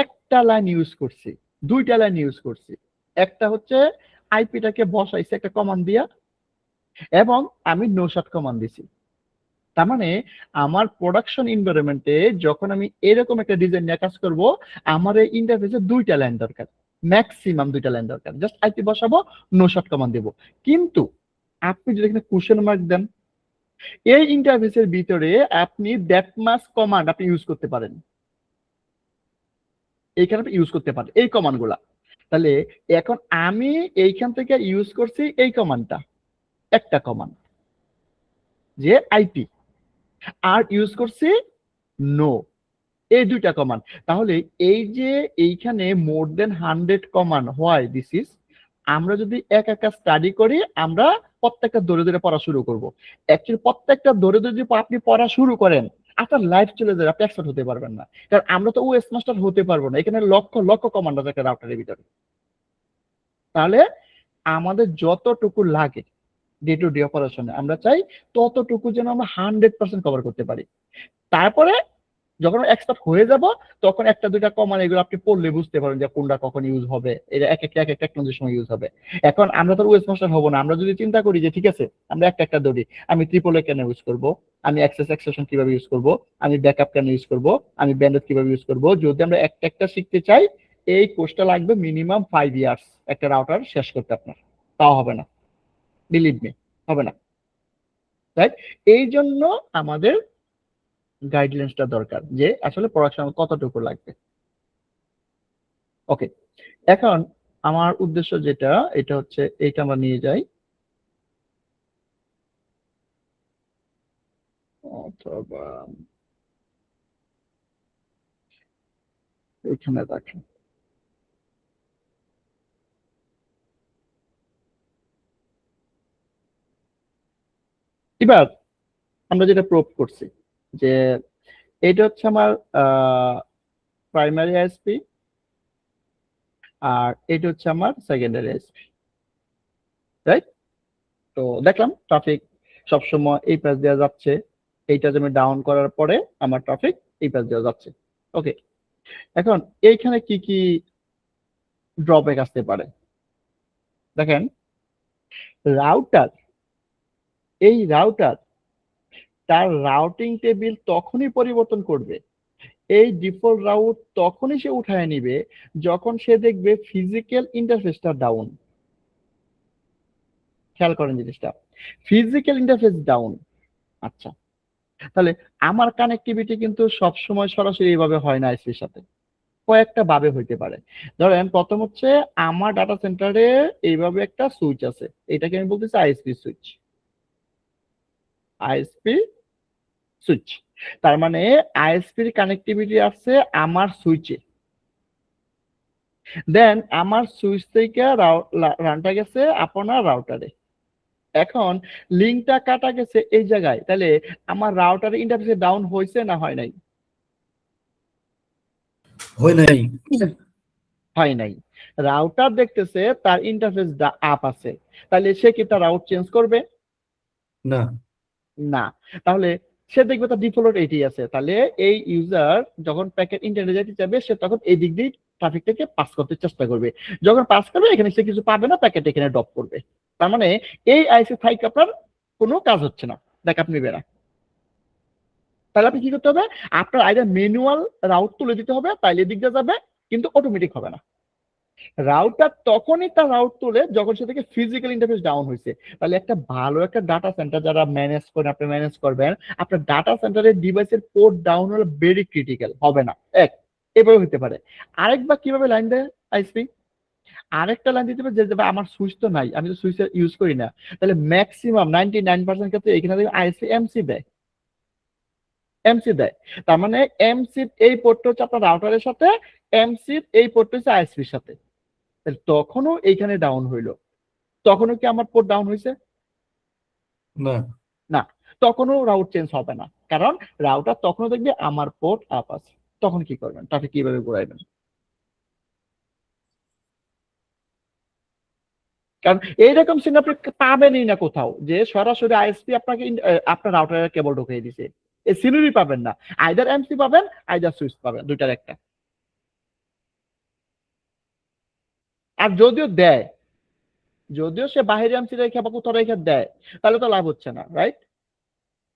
একটা লাইন ইউজ করছি, দুইটা লাইন ইউজ করছি। একটা হচ্ছে আইপিটাকে বসাইছি একটা কমান্ড দিয়া, এবং আমি নো শট কমান্ড দিছি। তার মানে আমার প্রোডাকশন এনভায়রনমেন্টে যখন আমি এরকম একটা ডিজাইন নিয়ে কাজ করব, আমার এই ইন্টারফেসে দুইটা লাইন দরকার, ম্যাক্সিমাম দুইটা লাইন দরকার। জাস্ট আইপি বসাবো, নো শট কমান্ড দেবো। কিন্তু আপনি যদি এখানে কোশ্চেন মার্ক দেন, এই ইন্টারফেসের ভিতরে আপনি দ্যাট মাস কমান্ড আপনি ইউজ করতে পারেন, এইখানে আপনি ইউজ করতে পারেন এই কমান্ড গুলা। তাহলে এখন আমি এইখান থেকে ইউজ করছি এই কমান্ডটা, একটা কমান্ড যে আইপি, আর ইউজ করছি নো, এই দুইটা কমান্ড। তাহলে এই যে এইখানে মোর দেন 100 কমান্ড, হোয়াই দিস ইজ, আমরা যদি এক একটা স্টাডি করি, আমরা প্রত্যেকটা ধরে ধরে পড়া শুরু করব। অ্যাকচুয়ালি প্রত্যেকটা ধরে ধরে যদি আপনি পড়া শুরু করেন, আপনার লাইফ চলে যাবে, আপনি এক্সপার্ট হতে পারবেন না। কারণ আমরা তো ওএস মাস্টার হতে পারবো না, এখানে লক্ষ লক্ষ কমান্ড আছে একটা রাউটারের ভিতরে। তাহলে আমাদের যতটুকু লাগে ডে টু ডে অপারেশনে, আমরা চাই ততটুকু যেন আমরা 100% কভার করতে পারি। তারপরে যখন এক্সপার্ট হয়ে যাব, তখন একটা দুইটা কমান এগুলো আপনি পড়লে বুঝতে পারেন যে কোনটা কখন ইউজ হবে, এটা এক একটা টেকনোলজির সময় ইউজ হবে। এখন আমরা তো ওয়েস মাস্টার হবো না, আমরা যদি চিন্তা করি যে ঠিক আছে আমরা একটা একটা ধরি, আমি ট্রিপল এ কেন ইউজ করব, আমি অ্যাক্সেস এক্সেশন কিভাবে ইউজ করব, আমি ব্যাকআপ কেন ইউজ করব, আমি ব্যান্ডউইথ কিভাবে ইউজ করব, যদি আমরা একটা একটা শিখতে চাই, এই কোর্সটা লাগবে মিনিমাম 5 ইয়ার্স একটা রাউটার শেষ করতে আপনার। তাও হবে না, বিলিভ মি, হবে না। রাইট? এই জন্য আমাদের গাইডলাইন্সটা দরকার যে আসলে পড়াশোনা কতটুকু লাগবে। ওকে, এখন আমার উদ্দেশ্য যেটা, এটা হচ্ছে এইটা আমরা নিয়ে যাই, অথবা এখানে রাখি। এবার আমরা যেটা প্রুভ করছি যে এটা হচ্ছে আমার প্রাইমারি আইএসপি, আর এটা হচ্ছে আমার সেকেন্ডারি আইএসপি, রাইট? তো দেখলাম ট্রাফিক সবসময় এই পাশ দেওয়া যাচ্ছে, এইটা আমি ডাউন করার পরে আমার ট্রাফিক এই পাশ দেওয়া যাচ্ছে। ওকে, এখন এইখানে কি কি ড্রব্যাক আসতে পারে দেখেন। রাউটার, এই রাউটার তার রাউটিং টেবিল তখনই পরিবর্তন করবে, এই ডিফল্ট রাউট তখনই সে উঠায় নিবে যখন সে দেখবে ফিজিক্যাল ইন্টারফেসটা ডাউন। খেয়াল করেন জিনিসটা, ফিজিক্যাল ইন্টারফেস ডাউন। আচ্ছা, তাহলে আমার কানেক্টিভিটি কিন্তু সবসময় সরাসরি এইভাবে হয় না আইসির সাথে, কয়েকটা ভাবে হইতে পারে। ধরেন প্রথম হচ্ছে আমার ডাটা সেন্টারে এইভাবে একটা সুইচ আছে, এটাকে আমি বলতেছি আইএসপি সুইচ, আইএসপি সুইচ। তার মানে আইএসপির কানেক্টিভিটি আছে আমার সুইচে, দেন আমার সুইচ থেকে রানটা গেছে আপনার রাউটারে, এখন লিঙ্কটা কাটা গেছে এই জায়গায়। তাহলে আমার রাউটারে ইন্টারফেস ডাউন হয়েছে না হয় নাই? হয় নাই। হয় নাই। রাউটার দেখতেছে তার ইন্টারফেস আপ আছে, তাহলে সে কি তার রাউট চেঞ্জ করবে? না। না। তাহলে সে দেখবে তার ডিফল্ট এটি আছে, তাহলে এই ইউজার যখন প্যাকেট ইন্টারনেটে যেতে চাইবে, সে তখন এই দিক দিয়ে ট্রাফিকটাকে পাস করতে চেষ্টা করবে। যখন পাস করবে এখানে সে কিছু পাবে না, প্যাকেট এখানে ড্রপ করবে। তার মানে এই আইসি ফাইক আপনার কোনো কাজ হচ্ছে না, ব্যাকআপ নিবে না। তাহলে আপনি কি করতে হবে, আপনার আইডা ম্যানুয়াল রাউট তুলে দিতে হবে, তাইলে দিক দিয়ে যাবে, কিন্তু অটোমেটিক হবে না। রাউটার তখনই তার রাউট তুলে যখন সে থেকে ফিজিক্যাল ইন্টারফেস ডাউন হয়েছে। তাহলে একটা ভালো একটা ডাটা সেন্টার যারা ম্যানেজ করেন, আপনি ম্যানেজ করবেন, আপনার ডাটা সেন্টারের ডিভাইসের পোর্ট ডাউন হলে ভেরি ক্রিটিক্যাল হবে না। এক, এভাবে হতে পারে। আরেকবার কিভাবে লাইন দেয় আইএসপি, আরেকটা লাইন দিতে পারে যে আমার সুইচ তো নাই, আমি তো সুইচ ইউজ করি না, তাহলে ম্যাক্সিমাম 99% ক্ষেত্রে এখানে দেখবেন আইএসপি এমসি দেয়, এমসি দেয়। তার মানে এমসি এই পোর্টটা হচ্ছে আপনার রাউটারের সাথে, এমসি এই পোর্টটা হচ্ছে আইএসপির সাথে। তখনও এইখানে ডাউন হইলো, তখনও কি আমার পোর্ট ডাউন হয়েছে? না। না, তখনও রাউট চেঞ্জ হবে না, কারণ রাউটার তখনও দেখবে আমার পোর্ট আপ আছে। তখন কি করবেন, ট্রাফিক কিভাবে ঘুরাইবেন? কারণ এইরকম সিন আপনি পাবেনই না কোথাও যে সরাসরি আইএসপি আপনাকে আপনার রাউটারে কেবল ঢুকিয়ে দিছে। এই সিনারি পাবেন না, আইদার এমসি পাবেন আইদার সুইচ পাবেন, দুইটার একটা। আর যদিও সে বাহিরে এমসি রেখে বা কোথাও রেখে দেয়, তাহলে তো লাভ হচ্ছে না, রাইট?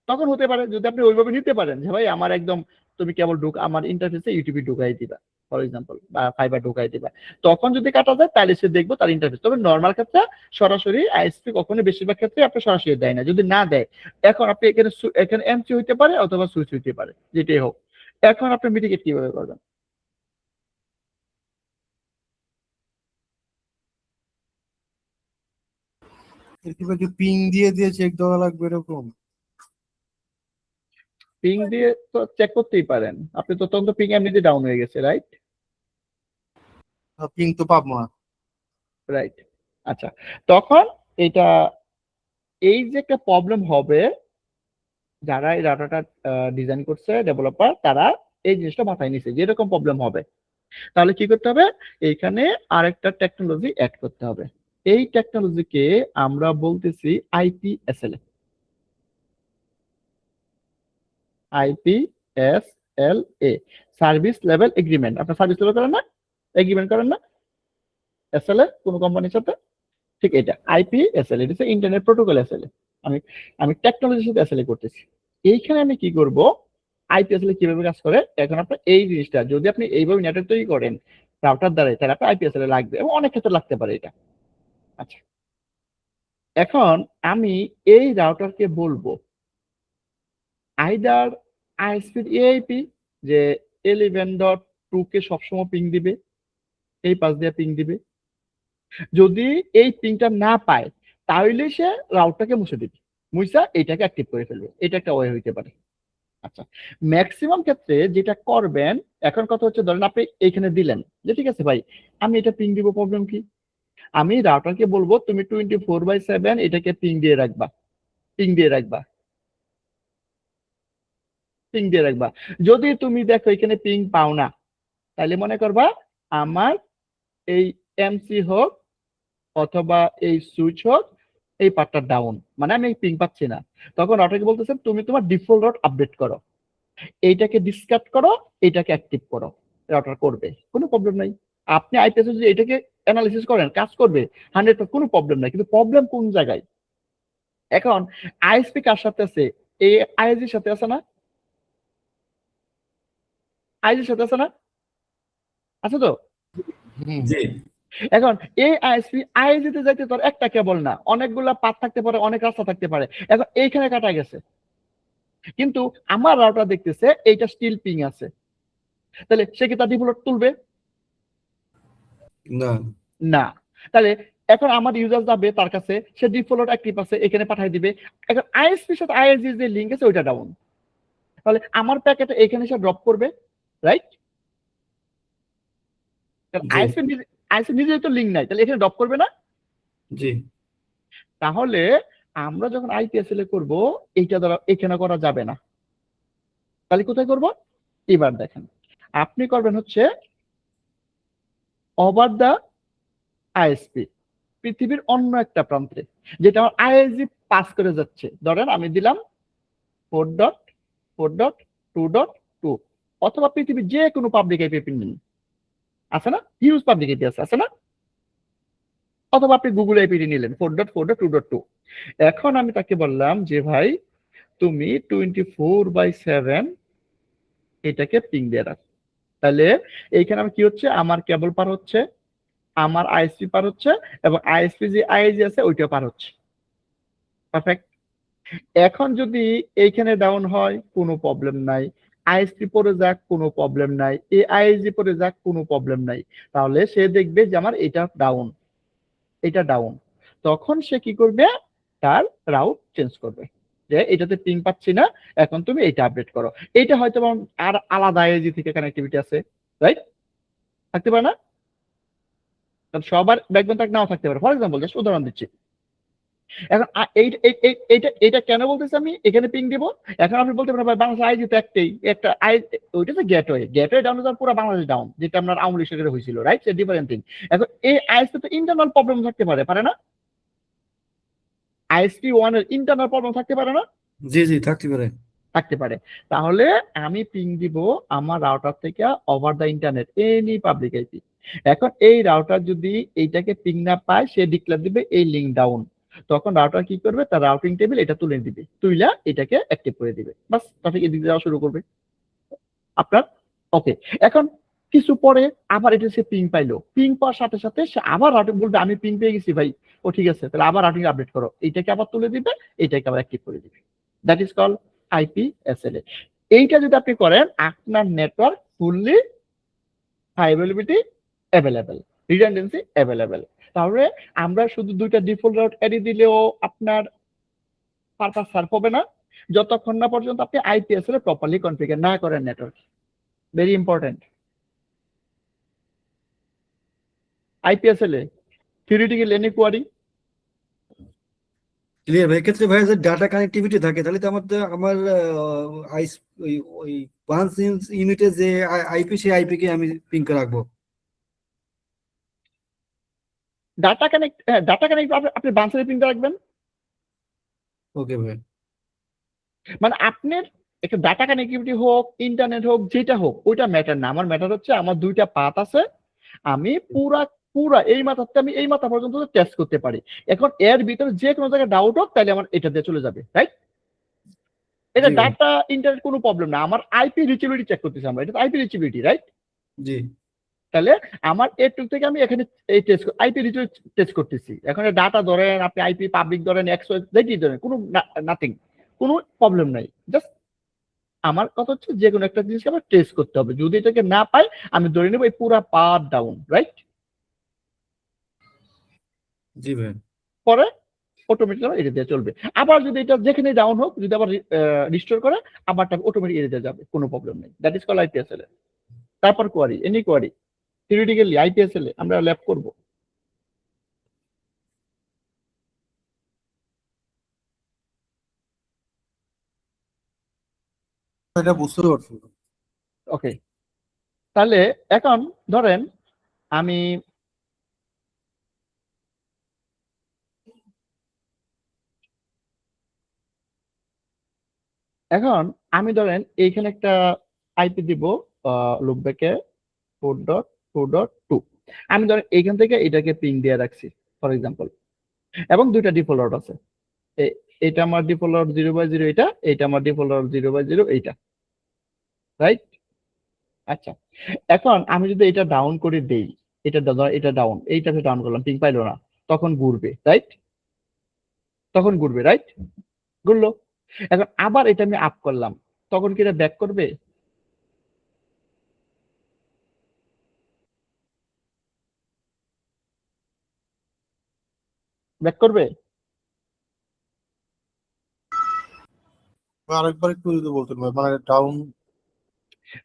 তখন হতে পারে যদি আপনি ওইভাবে নিতে পারেন যে ভাই আমার একদম তুমি কেবল আমার ইন্টারফেসে ইউটিউবে ঢুকাই দিবা ফর এক্সাম্পল, বা ফাইবার ঢুকাই দিবা, তখন যদি কাটা যায় তাহলে সে দেখবো তার ইন্টারফেস। তবে নর্মাল ক্ষেত্রে সরাসরি আইএসপি কখনো বেশিরভাগ ক্ষেত্রে আপনি সরাসরি দেয় না। যদি না দেয়, এখন আপনি এখানে এমসি হইতে পারে অথবা সুইচ হইতে পারে, যেটাই হোক। এখন আপনি মিটিগেট কিভাবে করবেন? কি পিং দিয়ে দিয়ে চেক দেওয়া লাগবে এরকম? পিং দিয়ে তো চেক করতেই পারেন আপনি, তো তখন তো পিং এমনিতে ডাউন হয়ে গেছে, রাইট? পিং তো পাবো না। রাইট। আচ্ছা, তখন এটা এই যে একটা প্রবলেম হবে, যারা এই ডাটাটা ডিজাইন করছে ডেভেলপার, তারা এই জিনিসটা মাথায় নিছে যে এরকম প্রবলেম হবে। তাহলে কি করতে হবে? এইখানে আরেকটা টেকনোলজি অ্যাড করতে হবে। এই টেকনোলজিকে আমরা বলতেছি আইপিএসএলএ। আইপিএসএলএ, সার্ভিস লেভেল এগ্রিমেন্ট। আপনার সার্ভিস লেভেল করেন না, এগ্রিমেন্ট করেন না এসএলএ কোনো কোম্পানির সাথে? ঠিক এটা আইপিএসএলএ, এটা হচ্ছে ইন্টারনেট প্রোটোকল এসএলএ। আমি আমি টেকনোলজির সাথে এসএলএ করতেছি। এইখানে আমি কি করব, আইপিএসএলএ কিভাবে কাজ করে, এখন আপনার এই জিনিসটা যদি আপনি এইভাবে নেটওয়ার্ক তৈরি করেন রাউটার দ্বারা, তাহলে আপনার আইপিএসএলএ লাগবে এবং অনেক ক্ষেত্রে লাগতে পারে এটা। আচ্ছা, এখন আমি এই রাউটারকে বলবো আইদার আইএসপি এআইপি, যে 11.2 কে সবসময় পিং দিবে, এই পাশ দিয়ে পিং দিবে। যদি এই পিংটা না পায় তাহলে সে রাউটারকে মুছে দিবে, মুছা এটাকে অ্যাক্টিভ করে ফেলবে। এটা একটা ওয়ে হইতে পারে। আচ্ছা, ম্যাক্সিমাম ক্ষেত্রে যেটা করবেন, এখন কথা হচ্ছে ধরেন আপনি এইখানে দিলেন যে ঠিক আছে ভাই আমি এটা পিং দিব, প্রবলেম কি? আমি রাউটারকে বলবো তুমি 24/7 এটাকে পিং দিয়ে রাখবা, পিং দিয়ে রাখবা, পিং দিয়ে রাখবা। যদি তুমি দেখো এখানে পিং পাও না, তাহলে মনে করবা আমার এই এমসি হোক অথবা এই সুইচ হোক, এই পার্টটা ডাউন, মানে আমি পিং পাচ্ছি না। তখন রাউটারকে বলতেছেন তুমি তোমার ডিফল্ট রুট আপডেট করো, এইটাকে ডিসকার্ড করো, এটাকে অ্যাক্টিভ করো, রাউটার করবে, কোনো প্রবলেম নাই। আপনি আইপিএস যদি এটাকে অ্যানালিসিস করেন কাজ করবে 100%, কোনো প্রবলেম নাই। কিন্তু প্রবলেম কোন জায়গায়? এখন আইএসপি কার সাথে আছে? এই আইএসজির সাথে আছে না? আইএসজির সাথে আছে না? আছে তো? জি এখন এই আইএসপি আইএসজিতে যাইতে তোর একটা কেবল না, অনেকগুলা পাথ থাকতে পারে, অনেক রাস্তা থাকতে পারে। এখন এইখানে কাটা গেছে, কিন্তু আমার রাউটার দেখতেছে এইটা স্টিল পিং আছে, তাহলে সে কি তার ডিফল্ট তুলবে? না না। তাহলে এখন আমার ইউজার যাবে তার কাছে, সে ডিফল্ট অ্যাক্টিভ আছে এখানে পাঠিয়ে দিবে। এখন আইএসপির সাথে আইএসজি যে লিংক আছে ওইটা ডাউন, তাহলে আমার প্যাকেট এখানে এসে ড্রপ করবে, রাইট? জি আইএসপি নিজে তো লিংক নাই, তাহলে এখানে ড্রপ করবে না? জি তাহলে আমরা যখন আইপিএসএলএ করব, এইটা দ্বারা এখানে করা যাবে না। তাহলে কোথায় করব? এবার দেখেন, আপনি করবেন হচ্ছে ওভার দা আইএসপি, পৃথিবীর অন্য একটা প্রান্তে, যেটা আমার আইএসজি পাস করে যাচ্ছে। ধরেন আমি দিলাম 4.4.2.2, অথবা পৃথিবীর যে কোনো পাবলিক আইপি নিন, আছে না? হিউজ পাবলিক আইপি আছে না? অথবা আপনি গুগল আইপি নিলেন 4.4.2.2। এখন আমি তাকে বললাম যে ভাই তুমি 24/7 এটাকে পিং দিয়ে রাখ। তাহলে এইখানে আমি কি হচ্ছে, আমার কেবল পার হচ্ছে, আমার আইএসপি পার হচ্ছে, এবং আইএসপি যে আইএসজি আছে ওইটা পার হচ্ছে। পারফেক্ট। এখন যদি এইখানে ডাউন হয় কোনো প্রবলেম নাই, আইএসপি পরে যাক কোনো প্রবলেম নাই, এই আইএসজি পরে যাক কোনো প্রবলেম নাই, তাহলে সে দেখবে যে আমার এটা ডাউন, এটা ডাউন। তখন সে কি করবে, তার রাউট চেঞ্জ করবে, যে এটাতে পিং পাচ্ছি না, এখন তুমি এটা আপডেট করো। এটা হয়তো আর আলাদা আইএসজি থেকে কানেক্টিভিটি আছে, রাইট? থাকতে পারে না? সবার ব্যাকগ্রাউন্ড তাক নাও থাকতে পারে। ফর এক্সাম্পল জাস্ট উদাহরণ দিচ্ছি। এখন এইটা কেন বলতেছি আমি এখানে পিং দিব? এখন আপনি বলতে পারেন ভাই বাংলাদেশ আইজি তো একটাই, একটা ওইটা তো গেটওয়ে ডাউন হওয়ার পুরো বাংলাদেশ ডাউন, যেটা আপনার আওয়ামী লীগ সরকারে হয়েছিল, রাইট? সে ডিফারেন্ট থিং। এখন এই আইএসপি তো ইন্টারনাল প্রবলেম থাকতে পারে না? আইএসপি ওয়ান এর ইন্টারনাল প্রবলেম থাকতে পারে না? জি জি থাকতে পারে। থাকতে পারে। তাহলে আমি পিং দিব আমার রাউটার থেকে over the internet any public IP. এখন এই রাউটার যদি এইটাকে পিং না পায়, সে ডিক্লেয়ার দিবে এই লিঙ্ক ডাউন। তখন রাউটার কি করবে, তার রাউটিং টেবিল এটা তুলে দিবে, তুইলা এটাকে অ্যাক্টিভ করে দিবে, বাস ট্রাফিক এদিক যাওয়া শুরু করবে আপনার। ওকে, এখন কিছু পরে আবার এটা সে পিং পাইলো, পিং পাওয়ার সাথে সাথে সে আবার রাউটিং বলবে আমি পিং পেয়ে গেছি ভাই, ও ঠিক আছে তাহলে আবার রাউটিং আপডেট করো, এইটাকে আবার তুলে দিবে, এইটাকে আবার অ্যাক্টিভ করে দিবে। That is call IPSLA. এইটা যদি আপনি করেন, আপনার network fully availability available, redundancy available. তাহলে আমরা শুধু দুইটা ডিফল্ট রাউট এড়িয়ে দিলেও আপনার পারপাস সার্ভ হবে না, যতক্ষণ না পর্যন্ত আপনি আইপিএসএলএ প্রপারলি কনফিগার না করেন network. Very important. IPSLA theoretical any query. Clear ভাই। ক্ষেত্রে ভাই যদি ডাটা কানেক্টিভিটি থাকে তাহলে তো আমার আইস ওই ওয়ান্স ইউনিটে যে আইপি, সেই আইপি কে আমি পিং করে রাখবো। ডাটা কানেক্ট আপনি বাউন্সারে পিং রাখবেন। ওকে ভাই। মানে আপনার একটা ডাটা কানেক্টিভিটি হোক, ইন্টারনেট হোক, যেটা হোক, ওইটা ম্যাটার না। আমার ম্যাটার হচ্ছে আমার দুইটা পাথ আছে, আমি পুরা পুরা এই মাথাতে আমি এই মাথা পর্যন্ত টেস্ট করতে পারি। এখন এর ভিতরে যে কোনো জায়গায় ডাউট হোক তাহলে আমার এটা দিয়ে চলে যাবে, রাইট? এটা জি ভাই। ডাটা ইন্টারনেট কোনো প্রবলেম না, আমার আইপি রিচেবিলিটি চেক করতেছি আমরা, এটা আইপি রিচেবিলিটি, রাইট? জি তাহলে আমার এর থেকে আমি এখানে এই টেস্ট আইপি রিচেবিলিটি টেস্ট করতেছি। এখন ডাটা ধরেন, আপনি আইপি পাবলিক ধরেন, এক্স যেটি ধরেন, কোনো নাথিং, কোনো প্রবলেম নাই। জাস্ট আমার কথা হচ্ছে যে কোনো একটা জিনিসকে আমার টেস্ট করতে হবে, যদি এটাকে না পাই আমি ধরে নেবো এই পুরা পাথ ডাউন, রাইট? জি ভাই। পরে অটোমেটিক এটা দিয়ে চলবে। আবার যদি এটা যেখানে ডাউন হোক, যদি আবার রিস্টোর করে, আবার অটোমেটিক এটা দিয়ে যাবে, কোনো প্রবলেম নেই। That is call IPSL. তারপর query, any query theoretically IPSL আমরা ল্যাব করব। এটা বুঝতে পারছি। ওকে, তাহলে এখন ধরেন আমি ধরেন এইখানে একটা আইপি দিব, লুপব্যাকে 4.2.2। আমি ধরেন এইখান থেকে এটাকে পিং দিয়ে রাখছি ফর এক্সাম্পল, এবং দুইটা ডিফল্ট রড আছে, এটা আমার ডিফল্ট রড 0/0, এটা আমার ডিফল্ট রড 0/0, এইটা, রাইট? আচ্ছা, এখন আমি যদি এটা ডাউন করে দেই, এটা ডাউন, এইটাকে ডাউন করলাম, পিং পাইলো না, তখন ঘুরবে, রাইট? রাইট, ঘুরলো। এখন আবার এটা আমি আপ করলাম, তখন কি এটা ব্যাক করবে? ব্যাক করবে? আরেকবার একটু যদি বলতেন ভাই, মানে ডাউন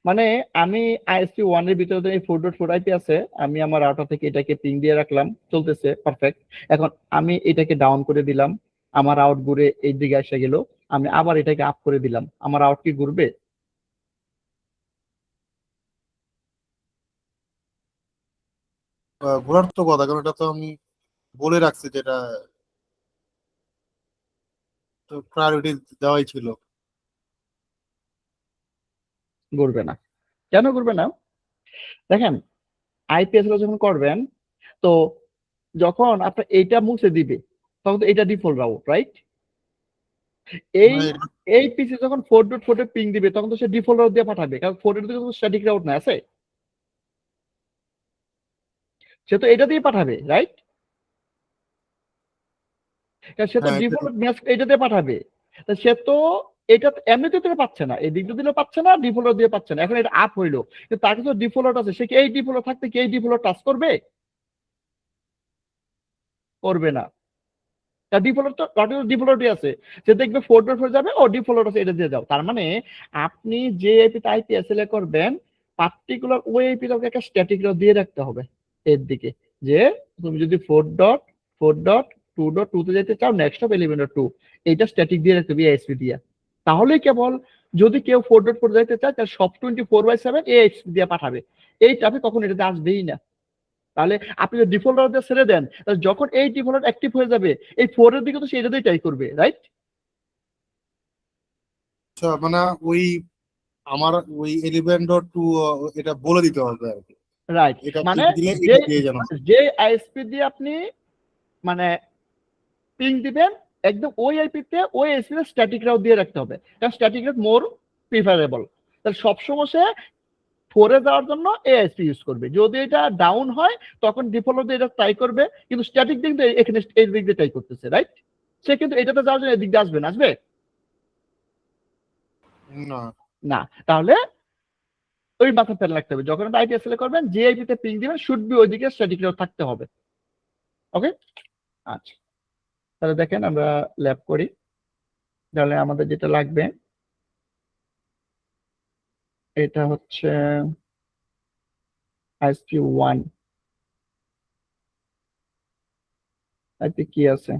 মানে আমি আইএসপি 1 এর ভিতরে এই 4.4 আইপি আছে, আমি আমার রাউটার থেকে এটাকে পিং দিয়ে রাখলাম, চলতেছে পারফেক্ট। এখন আমি এটাকে ডাউন করে দিলাম, আমার আউট ঘুরে এই দিকে এসে গেল, আমি আবার এটাকে আপ করে দিলাম, আমার আউট কি ঘুরবে? ঘোরার তো কথা, কারণ এটা তো আমি বলে রাখছি যেটা তো প্রায়োরিটি দেওয়াই ছিল। ঘুরবে না। কেন ঘুরবে না? দেখেন, আইপিএস যখন করবেন, তো যখন আপনার এইটা মুছে দিবে, তখন তো এটা ডিফল্ট রাউট, রাইট? এই মানে এই পিসি যখন 4.4 এ পিং দিবে, তখন তো সে ডিফল্ট রাউট দিয়ে পাঠাবে, কারণ 4 এর তো স্ট্যাটিক রাউট না আছে, সে তো এটা দিয়ে পাঠাবে, রাইট? সে তো হ্যাঁ ডিফল্ট ম্যাচ এটা দিয়ে পাঠাবে, তা সে তো এটা এমনিতে তো পাচ্ছে না, এই দিকটা দিলেও পাচ্ছে না, ডিফল্ট দিয়ে পাচ্ছে না। এখন এটা আপ হইলো, কিন্তু তার কাছে ডিফল্ট আছে, সে কি এই ডিফল্ট থাকতে কি এই ডিফল্ট টাচ করবে? করবে না। তার ডিফল্ট তো ডিফল্টই আছে, সে দেখবে 4.4 যাবে, ও ডিফল্ট আছে, এটা দিয়ে যাও। তার মানে আপনি যে আইপিতে আইপিএসএল এ করবেন, পার্টিকুলার ওই আইপিটাকে একটা স্ট্যাটিক দিয়ে রাখতে হবে এর দিকে, যে তুমি যদি 4.4.2.2 তে যেতে চাও, নেক্সট অফ 11.2, এইটা স্ট্যাটিক দিয়ে রাখতে হবে আইএসপি দিয়ে। তাহলেই কেবল যদি কেউ 4.4 যাইতে চায়, তার সব 24/7 এই আইএসপি দিয়ে পাঠাবে, এই ট্রাফিক কখন এটাতে আসবেই না। তাহলে আপনি যদি ডিফল্ট রাউট দিয়ে ছেড়ে দেন, তাহলে যখন এই ডিফল্ট অ্যাক্টিভ হয়ে যাবে, এই 4 এর দিকে তো সে এটাতেই ট্রাই করবে, রাইট? আচ্ছা মানে ওই আমার ওই 11.2 এটা বলে দিতে হবে আর কি, রাইট, এটা মানে দিলে যে এটা দিয়ে জানা যে আইএসপি দিয়ে আপনি মানে পিং দিবেন, একদম ওই আইপি তে ওই আইএসপি তে স্ট্যাটিক রাউট দিয়ে রাখতে হবে, কারণ স্ট্যাটিক রাউট মোর প্রিফারেবল। তাহলে সবসময় সে 4 এ যাওয়ার জন্য এই আইএসপি ইউজ করবে। যদি এটা ডাউন হয় তখন ডিফল্ট দিয়ে এটা ট্রাই করবে, কিন্তু স্ট্যাটিক দিক দিয়ে এখানে এই দিক দিয়ে ট্রাই করতেছে, রাইট? সে কিন্তু এটাতে যাওয়ার জন্য এদিক দিয়ে আসবে না, আসবে না। না। তাহলে ওই মাথা প্যান রাখতে হবে, যখন আইপি এসএলএ করবেন যে আইপি তে পিং দিবেন শুড বি ওইদিকে স্ট্যাটিক রাউট থাকতে হবে। ওকে, আচ্ছা তাহলে দেখেন আমরা ল্যাব করি। তাহলে আমাদের যেটা লাগবে এটা হচ্ছে আইএসপি 1। আইপি কি আছে?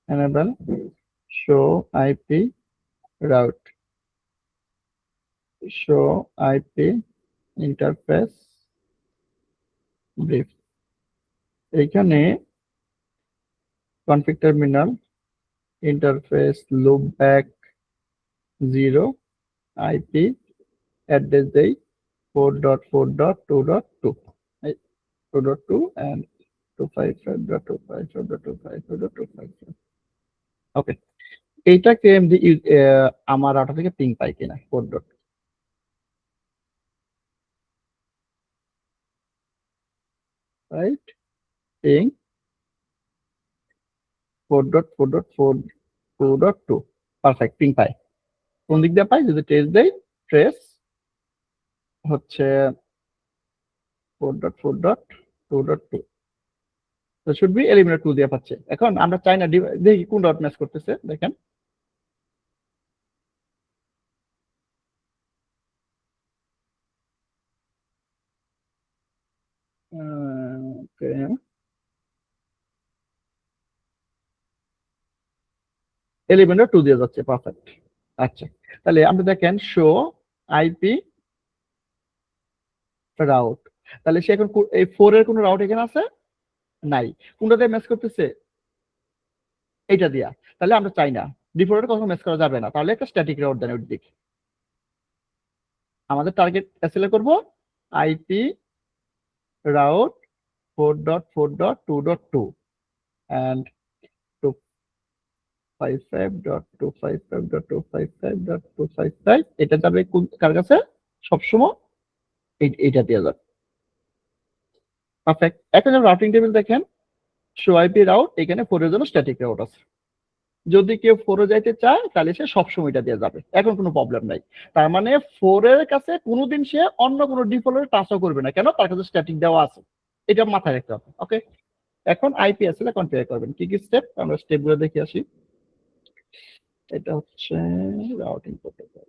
enable show IP route, show IP interface brief। এইখানে config terminal interface loopback 0 IP address দেই 4.4.2.2 2.2 and 255.255.255। ওকে, এইটা কেএমডি আমার আউট থেকে পিং পাই কিনা 4. রাইট, পিং 4.4.4.2.2 পারফেক্ট, পিং পাই। কোন দিক দিয়ে পাই? যদি ট্রেস দেই, ট্রেস হচ্ছে 4.4.2.2, তো শুড বি এলিমিনেট 2 দিয়ে পাচ্ছে। এখন আমরা চাই না দেখি কোন ডট ম্যাচ করতেছে, দেখেন ওকে, এলিমেন্ট 2 দিয়ে যাচ্ছে, পারফেক্ট। আচ্ছা তাহলে আমরা দেখেন শো আইপি রাউট, তাহলে সে এখন এই 4 এর কোন রাউট এখানে আছে নাই, কোনটাতে ম্যাচ করতেছে? এইটা দিয়া। তাহলে আমরা চাই না, ডিফল্টে কখনো ম্যাচ করা যাবে না, তাহলে একটা স্ট্যাটিক রাউট দেন ওই দিকে। আমাদের টার্গেট এসএলএ করব আইপি রাউট 4.4.2.2 and 255.255.255.255, এটা যাবে কার কাছে? সবসময় এইটা দিয়ে যাবে, পারফেক্ট। এখন রাউটিং টেবিল দেখেন, শো আইপি রাউট, এখানে 4 এর জন্য স্ট্যাটিক রাউট আছে। যদি কেউ 4 এ যাইতে চায় তাহলে সে সবসময় এটা দিয়ে যাবে, এখন কোনো প্রবলেম নাই। তার মানে 4 এর কাছে কোনোদিন সে অন্য কোনো ডিফল্ট টাচও করবে না, কেন? তার কাছে স্ট্যাটিক দেওয়া আছে, এটা মাথায় রাখতে হবে। ওকে, এখন আইপিএসএল এ কনফিগার করবেন কি কি স্টেপ, আমরা স্টেপগুলো দেখে আসি। এটা হচ্ছে রাউটিং প্রোটোকল,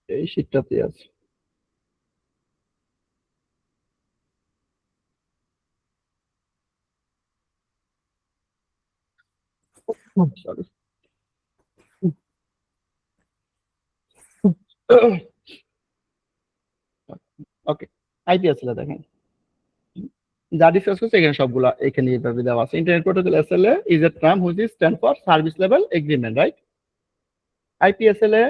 এই শীটটাতে আছে। সরি, ওকে, আইপিএসএল এ দেখেন যা ডিসকাস করছে এখানে সবগুলা এখানে এইভাবে দেওয়া আছে। Internet protocol SLA is a term which is stand for service level agreement, right? IPSLA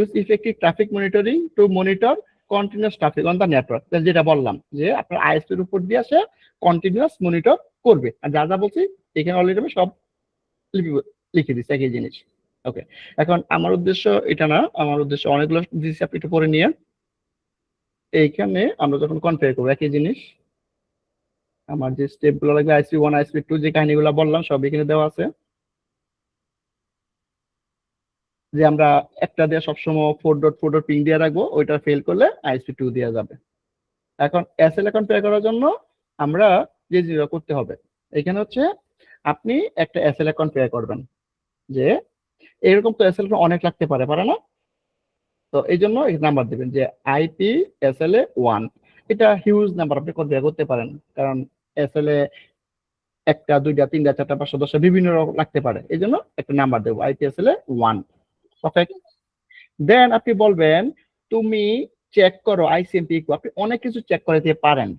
use effective traffic monitoring to monitor continuous traffic on the network, যেটা বললাম যে আপনার আইএসপি এর উপর দিয়ে আসে কন্টিনিউয়াস মনিটর করবে। আর যা যা বলছি এখানে অলরেডি আমি সব লিখে দিচ্ছি একই জিনিস। ওকে, এখন আমার উদ্দেশ্য এটা না, আমার উদ্দেশ্য অনেকগুলো জিনিস আপনি একটু পরে নিয়ে এইখানে আমরা যখন কনফিগার করবো একই জিনিস, আমার যে স্টেপগুলো লাগবে ISP1 ISP2 যে কাহিনীগুলো বললাম সব এখানে দেওয়া আছে। যে আমরা একটা দিয়ে সবসময় 4.4 পিং দিয়ে রাখবো, ওইটা ফেল করলে ISP2 দেওয়া যাবে। এখন এসএলএ কনফিগার করার জন্য আমরা যে জিনিসটা করতে হবে এখানে হচ্ছে আপনি একটা এসএলএ কনফিগার করবেন, যে এরকম তো এসএলএ অনেক লাগতে পারে, পারে না? তো এই জন্য এই নাম্বার দিবেন যে আইপি এসএলএ 1, এটা হিউজ নাম্বার আপনি কনফিগার করতে পারেন, কারণ এসএলএ একটা দুইটা তিনটা চারটা পাঁচটা দশটা বিভিন্ন রকম লাগতে পারে, এই জন্য একটা নাম্বার দেবো আইপি এসএলএ 1। পারফেক্ট, দেন আপনি বলবেন তুমি চেক করো আইসিএমপি, আপনি অনেক কিছু চেক করতে পারেন,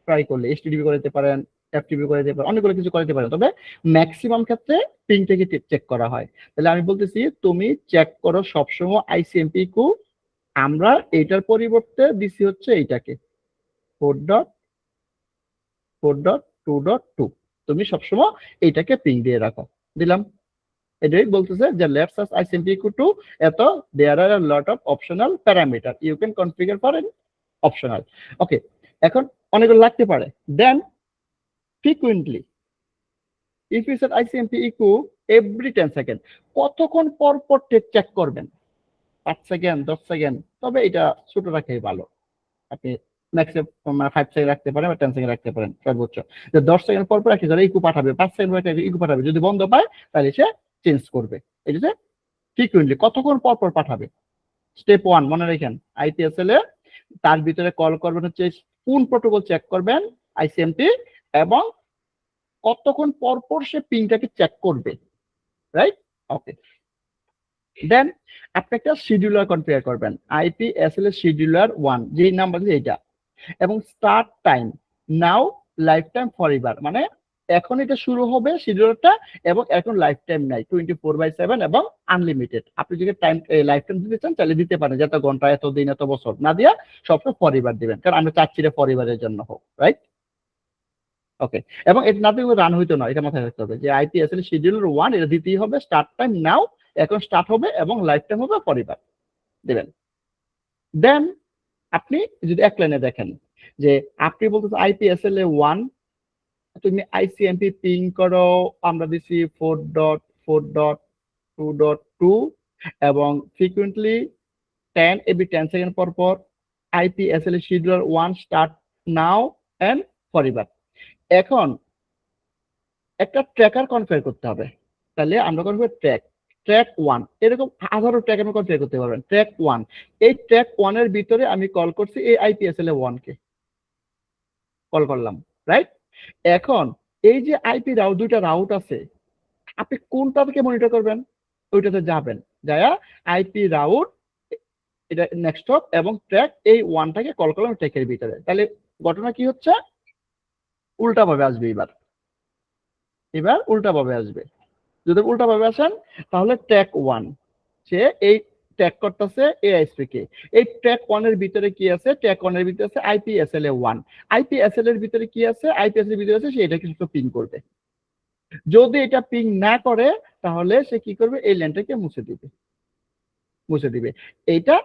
ট্রাই করলে এসটিডিপি করতে পারেন, এফটিপি করে দিতে পারে, অনেকগুলো কিছু করে দিতে পারে, তবে ম্যাক্সিমাম ক্ষেত্রে পিংটাকে চেক করা হয়। তাহলে আমি বলতেছি তুমি চেক করো সবসময় আইসিএমপি কু, আমরা এটার পরিবর্তে দিছি হচ্ছে এইটাকে 4.4.2.2, তুমি সবসময় এইটাকে পিং দিয়ে রাখো, দিলাম। এটাই বলতেছে যে let's us ICMP equal to এত, there are a lot of optional parameter you can configure for an optional. Okay, এখন অনেকগুলো লাগতে পারে। Then frequently if you set ICMP equal every 10 second, কতক্ষণ পর পর চেক করবেন? 5 সেকেন্ড, 10 সেকেন্ড, তবে এটা ছোট রাখাই ভালো। আপনি ম্যাক্সিমাম 5 সেকেন্ড রাখতে পারেন বা 10 সেকেন্ড রাখতে পারেন সর্বোচ্চ। যে 10 সেকেন্ড পর পর একটা করে ইকু পাঠাবে, 5 সেকেন্ড পর একটা ইকু পাঠাবে, যদি বন্ধ পায় তাহলে সে চেঞ্জ করবে। এটা যে ফ্রিকুয়েন্টলি কতক্ষণ পর পর পাঠাবে। স্টেপ 1 মনে রাখেন, আইপিএসএল এ তার ভিতরে কল করবেন হচ্ছে কোন প্রোটোকল চেক করবেন আইসিএমপি, এবং কতক্ষণ পর পর সে পিংটাকে চেক করবে, রাইট? ওকে, দেন আপনি একটা শিডিউলার কনফিগার করবেন, আইপিএসএল এর শিডিউলার 1, যে নাম্বার এইটা, এবং স্টার্ট টাইম নাও, লাইফ টাইম ফরএভার, মানে এখন এটা শুরু হবে শিডিউলারটা, এবং এখন লাইফ টাইম নাই, 24/7 এবং আনলিমিটেড। আপনি যদি টাইম লাইফ টাইম দিতে চান তাহলে দিতে পারেন, যত ঘন্টা, এত দিন, এত বছর না দিয়া সবসময় ফরএভার দিবেন, কারণ আমরা চাচ্ছি ফরএভারের জন্য হোক, রাইট? ওকে, এবং এটা না দিলে রান হইতো না, এটা মাথায় রাখতে হবে যে আইপিএসএল শিডিউলার 1 এটা দিতেই হবে, স্টার্ট টাইম নাও, এখন স্টার্ট হবে, এবং লাইফ টাইম হবে ফরএভার দিবেন। দেন আপনি যদি এক লাইনে দেখেন যে আপনি বলতেছেন আইপিএসএল এ 1, তুমি আইসিএমপি পিং করো, আমরা দিছি 4.4.2.2, এবং ফ্রিকুয়েন্টলি 10 every 10 সেকেন্ড পর পর, IPSL scheduler 1 start now and forever. এখন একটা ট্র্যাকার কনফিগার করতে হবে, তাহলে আমরা করব ট্র্যাক 1, এরকম হাজারো ট্র্যাক আমি কনফিগার করতে পারবেন। ট্র্যাক 1, এই ট্র্যাক 1 এর ভিতরে আমি কল করছি এই আইপিএসএল এ 1 কে কল করলাম, রাইট? এখন এই যে আইপি রাউট, দুইটা রাউট আছে, আপনি কোনটা থেকে মনিটর করবেন? ওইটাতে যাবেন, যায়া আইপি রাউট এটা নেক্সট হপ এবং ট্র্যাক এই 1টাকে কল করলাম ট্র্যাকের ভিতরে। তাহলে ঘটনা কি হচ্ছে? উল্টা ভাবে আসবে, এবার উল্টা ভাবে আসবে। যদি উল্টা ভাবে আসেন তাহলে ট্র্যাক 1 সে এই ট্র্যাক করতেছে এআইএসপি কে। এই ট্র্যাক 1 এর ভিতরে কি আছে? ট্র্যাক 1 এর ভিতরে আছে আইপিএসএল এ 1, আইপিএসএল এর ভিতরে কি আছে? আইপিএসএল এর ভিতরে আছে, সে এটাকে শুধু পিং করবে। যদি এটা পিং না করে তাহলে সে কি করবে? এই ল্যান্ডটাকে মুছে দিবে, এইটা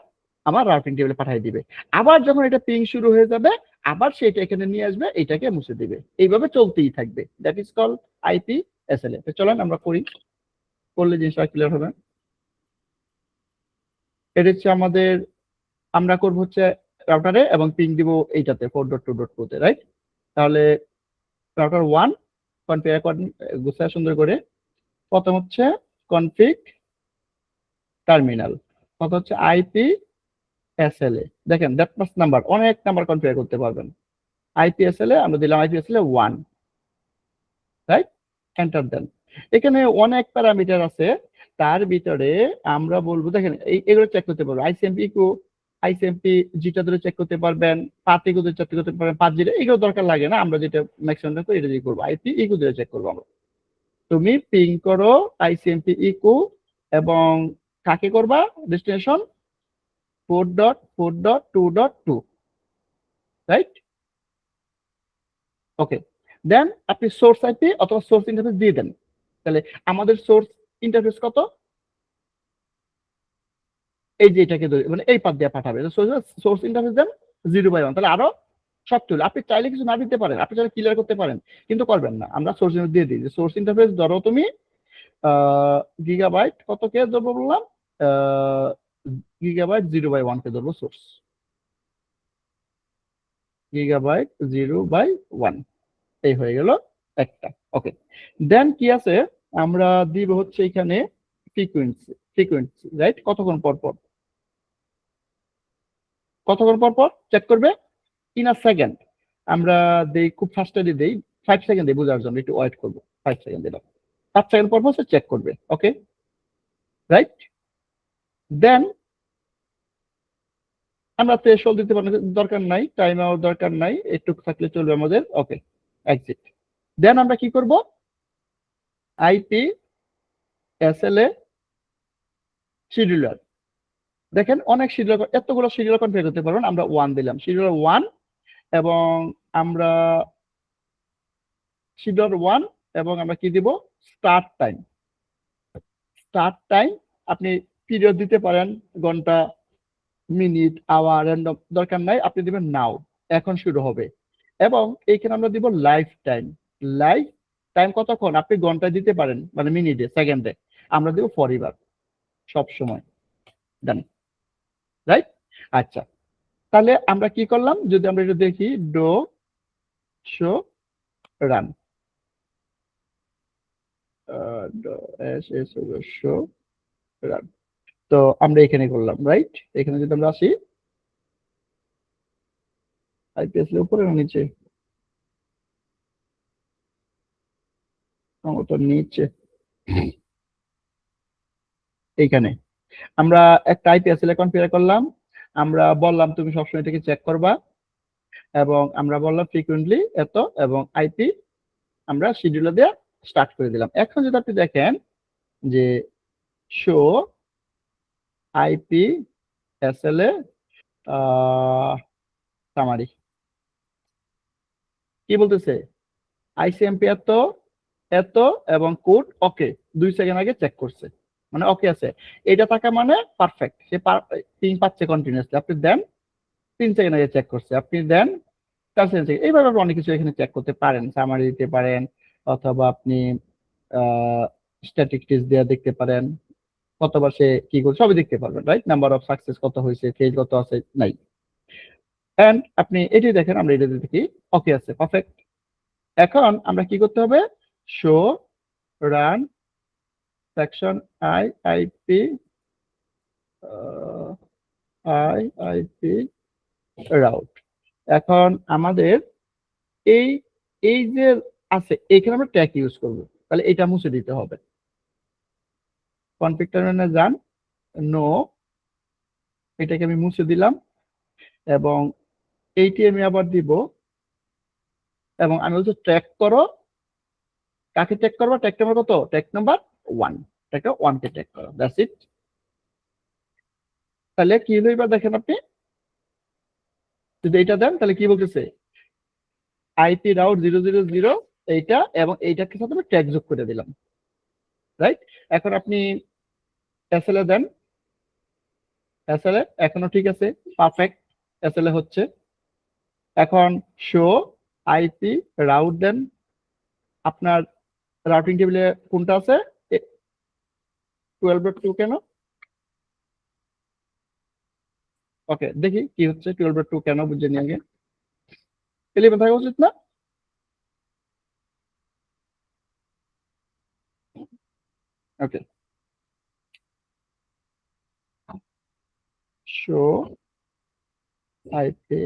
আমার রাউটিং টেবিলে পাঠিয়ে দিবে। আবার যখন এটা পিং শুরু হয়ে যাবে, আবার সেটা এখানে নিয়ে আসবে, এটাকে মুছে দিবে। এইভাবে চলতেই থাকবে, দ্যাট ইজ কল আইপিএসএল এ। চলেন আমরা করি, করলে জিনিসটা ক্লিয়ার হবে। এটা হচ্ছে আমাদের, আমরা করব হচ্ছে রাউটারে এবং পিং দিব এইটাতে 4.2.2 তে, রাইট? তাহলে রাউটার 1 কনফিগার করেন গুছায় সুন্দর করে। প্রথম হচ্ছে কনফিগ টার্মিনাল, কত হচ্ছে আইপিএসএল এ। দেখেন দ্যাট মাস নাম্বার, অনেক নাম্বার কনফিগার করতে পারবেন। আইপিএসএল এ আমরা দিলাম আইপিএসএল এ 1, রাইট? এন্টার দেন। এখানে অনেক প্যারামিটার আছে, তার ভিতরে আমরা বলবো, দেখেন এগুলো চেক করতে পারবো। আইসিএমপি জিটা ধরে চেক করতে পারবেন, পাথ ইকো ধরে চেক করতে পারবেন, পাথ জিটা এগুলো দরকার লাগে না, আমরা যেটা ম্যাক্সিমাম করি এটা দিয়ে করবো। আইপি ইকো ধরে চেক করবো আমরা। তুমি পিং করো আইসিএমপি ইকো, এবং কাকে করবা? Destination 4.4.2.2, right? ওকে, দেন আপনি সোর্স আইপি অথবা সোর্স ইন্টারফেস দিয়ে দেন। তাহলে আমাদের সোর্স ইন্টারফেস কত? এই যে এটাকে মানে এই পাথ দিয়ে পাঠাবে, সোর্স ইন্টারফেস দেন 0/1, তাহলে আরো শক্ত হলো। আপনি চাইলে কিছু না দিতে পারেন, আপনি চাইলে ক্লিয়ার করতে পারেন, কিন্তু করবেন না। আমরা সোর্স ইন্টারফেস দিয়ে দিই, যে সোর্স ইন্টারফেস ধরো তুমি গিগাবাইট কত কে ধরবো বললাম, গিগাবাইট 0/1 কে ধরবো সোর্স, গিগাবাইট 0/1, এই হয়ে গেল একটা। ওকে, দেন কি আছে? আমরা দিব হচ্ছে এখানে ফ্রিকোয়েন্সি, রাইট? কতক্ষণ পর পর চেক করবে? In a second. আমরা দেই খুব ফাস্টলি দেই, 5 সেকেন্ড দেই, বোঝার জন্য একটু ওয়েট করবো। 5 সেকেন্ড দিলাম, 5 সেকেন্ড পর সে চেক করবে। ওকে, রাইট? দেন আমরা থ্রেশহোল্ড দিতে পারি, দরকার নাই, টাইম আউট দরকার নাই, একটু থাকলে চলবে আমাদের। ওকে, এক্সিট। দেন আমরা কি করব, আইপি এসএলএ শিডিউলার। দেখেন অনেক শিডিউলার, এতগুলো শিডিউলার কনফিগার করতে পারবেন। আমরা 1 দিলাম, শিডিউলার 1, এবং আমরা শিডিউলার 1 এবং আমরা কি দিব, স্টার্ট টাইম। স্টার্ট টাইম আপনি পিরিয়ড দিতে পারেন, ঘন্টা, মিনিট, আওয়ার, র্যান্ডম, দরকার নাই, আপনি দিবেন নাও, এখন শুরু হবে। এবং এইখানে আমরা দিব লাইফ টাইম। লাইফ টাইম কতক্ষণ, আপনি ঘন্টায় দিতে পারেন, মানে মিনিটে, সেকেন্ডে, আমরা দিব ফরইভার, সব সময়। Done, right? আচ্ছা, তাহলে আমরা কি করলাম, যদি আমরা একটু দেখি, do show run, show run, তো আমরা এখানে করলাম, রাইট? এখানে যদি আমরা আসি, আইপিএস এর উপরে না নিচে, সম্ভবত নিচে, এইখানে আমরা একটা আইপিএস কনফিগার করলাম। আমরা বললাম তুমি সবসময় এটাকে চেক করবা, এবং আমরা বললাম ফ্রিকুয়েন্টলি এত, এবং আইপি আমরা শিডিউলার দিয়ে স্টার্ট করে দিলাম। এখন যদি আপনি দেখেন যে শো আইপি এসএলএ সামারি, কি বলতেছে, আইসিএমপি এত এত এবং কোড ওকে, 2 সেকেন্ড আগে চেক করছে, মানে ওকে আছে, এটা থাকা মানে পারফেক্ট, সে পিং পাচ্ছে কন্টিনিউয়াসলি। আপনি দেন 3 সেকেন্ড আগে চেক করছে, আপনি দেন 4 সেকেন্ড, এইভাবে আপনি অনেক কিছু এখানে চেক করতে পারেন, সামারি দিতে পারেন, অথবা আপনি স্ট্যাটিস্টিক্স দিয়ে দেখতে পারেন, কতবার সে কি করছে সবই দেখতে পারবেন, রাইট? নাম্বার অফ সাকসেস কত হয়েছে, ফেল কত আছে, নাই। এন্ড আপনি এটি দেখেন, আমরা এটা দেখি ওকে আছে, পারফেক্ট। এখন আমরা কি করতে হবে, show run section IIP IIP route. এখন আমাদের এই এই যে আছে, এখানে আমরা ট্যাগ ইউজ করব, তাহলে এটা মুছে দিতে হবে। কনফিগ টার্মিনালে যান, নো, এটাকে আমি মুছে দিলাম, এবং এইটি আমি আবার দিব, এবং আমি বলছি ট্র্যাক করো, কাকে ট্র্যাক করবো, ট্র্যাক নাম্বার কত, ট্র্যাক নাম্বার 1, ট্র্যাক 1 কে ট্র্যাক করো, দ্যাটস ইট। তাহলে কি হলো এবার দেখেন আপনি, যদি এইটা দেন তাহলে কি বলতেছে, আইপি রাউট 000 এইটা, এবং এইটাকে সাথে আমি ট্যাগ যোগ করে দিলাম, রাইট? এখন আপনি এসএলএ দেন, এসএলএ এখনো ঠিক আছে, পারফেক্ট, এসএলএ হচ্ছে। এখন শো আইপি রাউট দেন, আপনার রাউটিং টেবিলে কোনটা আছে, 12.2 কেন, ওকে দেখি কি হচ্ছে, 12.2 কেন বুঝে নিয়ে আগে, 11 থাকা উচিত না? ওকে, শো আইপি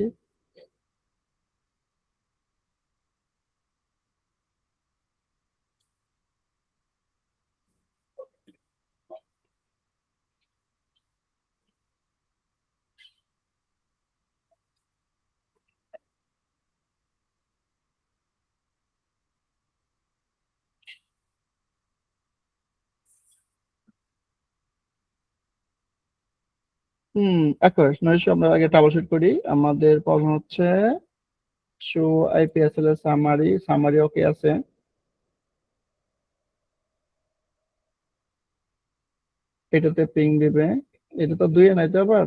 এখন নয়শো, আমরা আগে ট্রাবল শুট করি। আমাদের প্রবলেম হচ্ছে শো আইপিএসএল এর সামারি, সামারি ওকে আছে, এটাতে পিং দিবে, এটা তো 2 নাই তো আবার,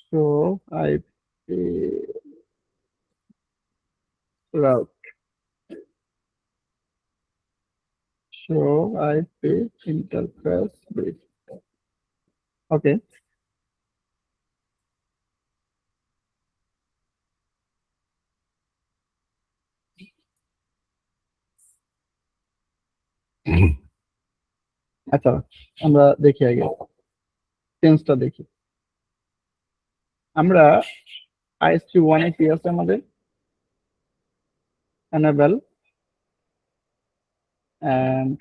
show IP route, show IP interface brief, okay. আচ্ছা, আমরা দেখি আগে চেঞ্জটা দেখি। আমরা আইএসপি 1 এ কি আছে আমাদের, enable and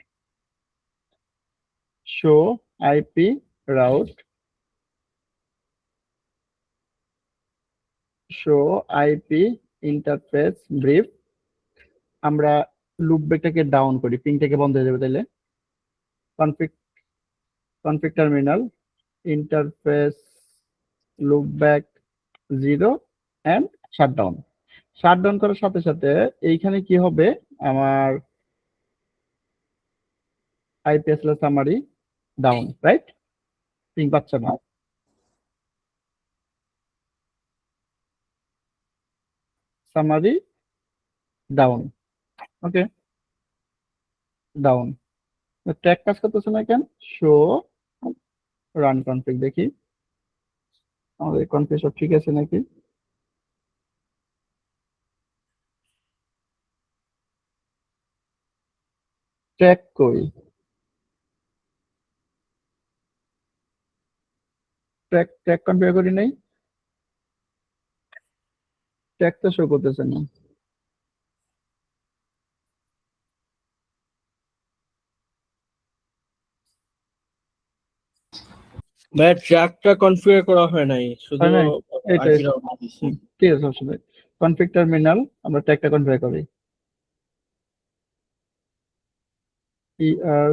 show IP route show IP interface brief, আমরা লুপ ব্রেকটাকে ডাউন করি, পিংটাকে বন্ধ হয়ে যাবে তাইলে। Config terminal interface loopback 0 and shutdown. Shutdown করার সাথে সাথে এইখানে কি হবে, আমার IP SLA summary down, right? Ping পাচ্ছে না। Summary down, okay, down. Track কাজ করতেছে না কেন? শো রান কনফিগ, দেখি আমাদের কনফিগ সব ঠিক আছে নাকি। ট্র্যাক কই? ট্র্যাক কনফিগার করি নাই, ট্র্যাক তো শো করতেছে না। ভাই ট্র্যাকটা কনফিগার করা হয় নাই, শুধু হয় নাই? এইটা আইপি রাউটার দিছি। ঠিক আছে, অবশ্যই। কনফিগ টার্মিনাল আমরা ট্র্যাকটা কনফিগার করি। ER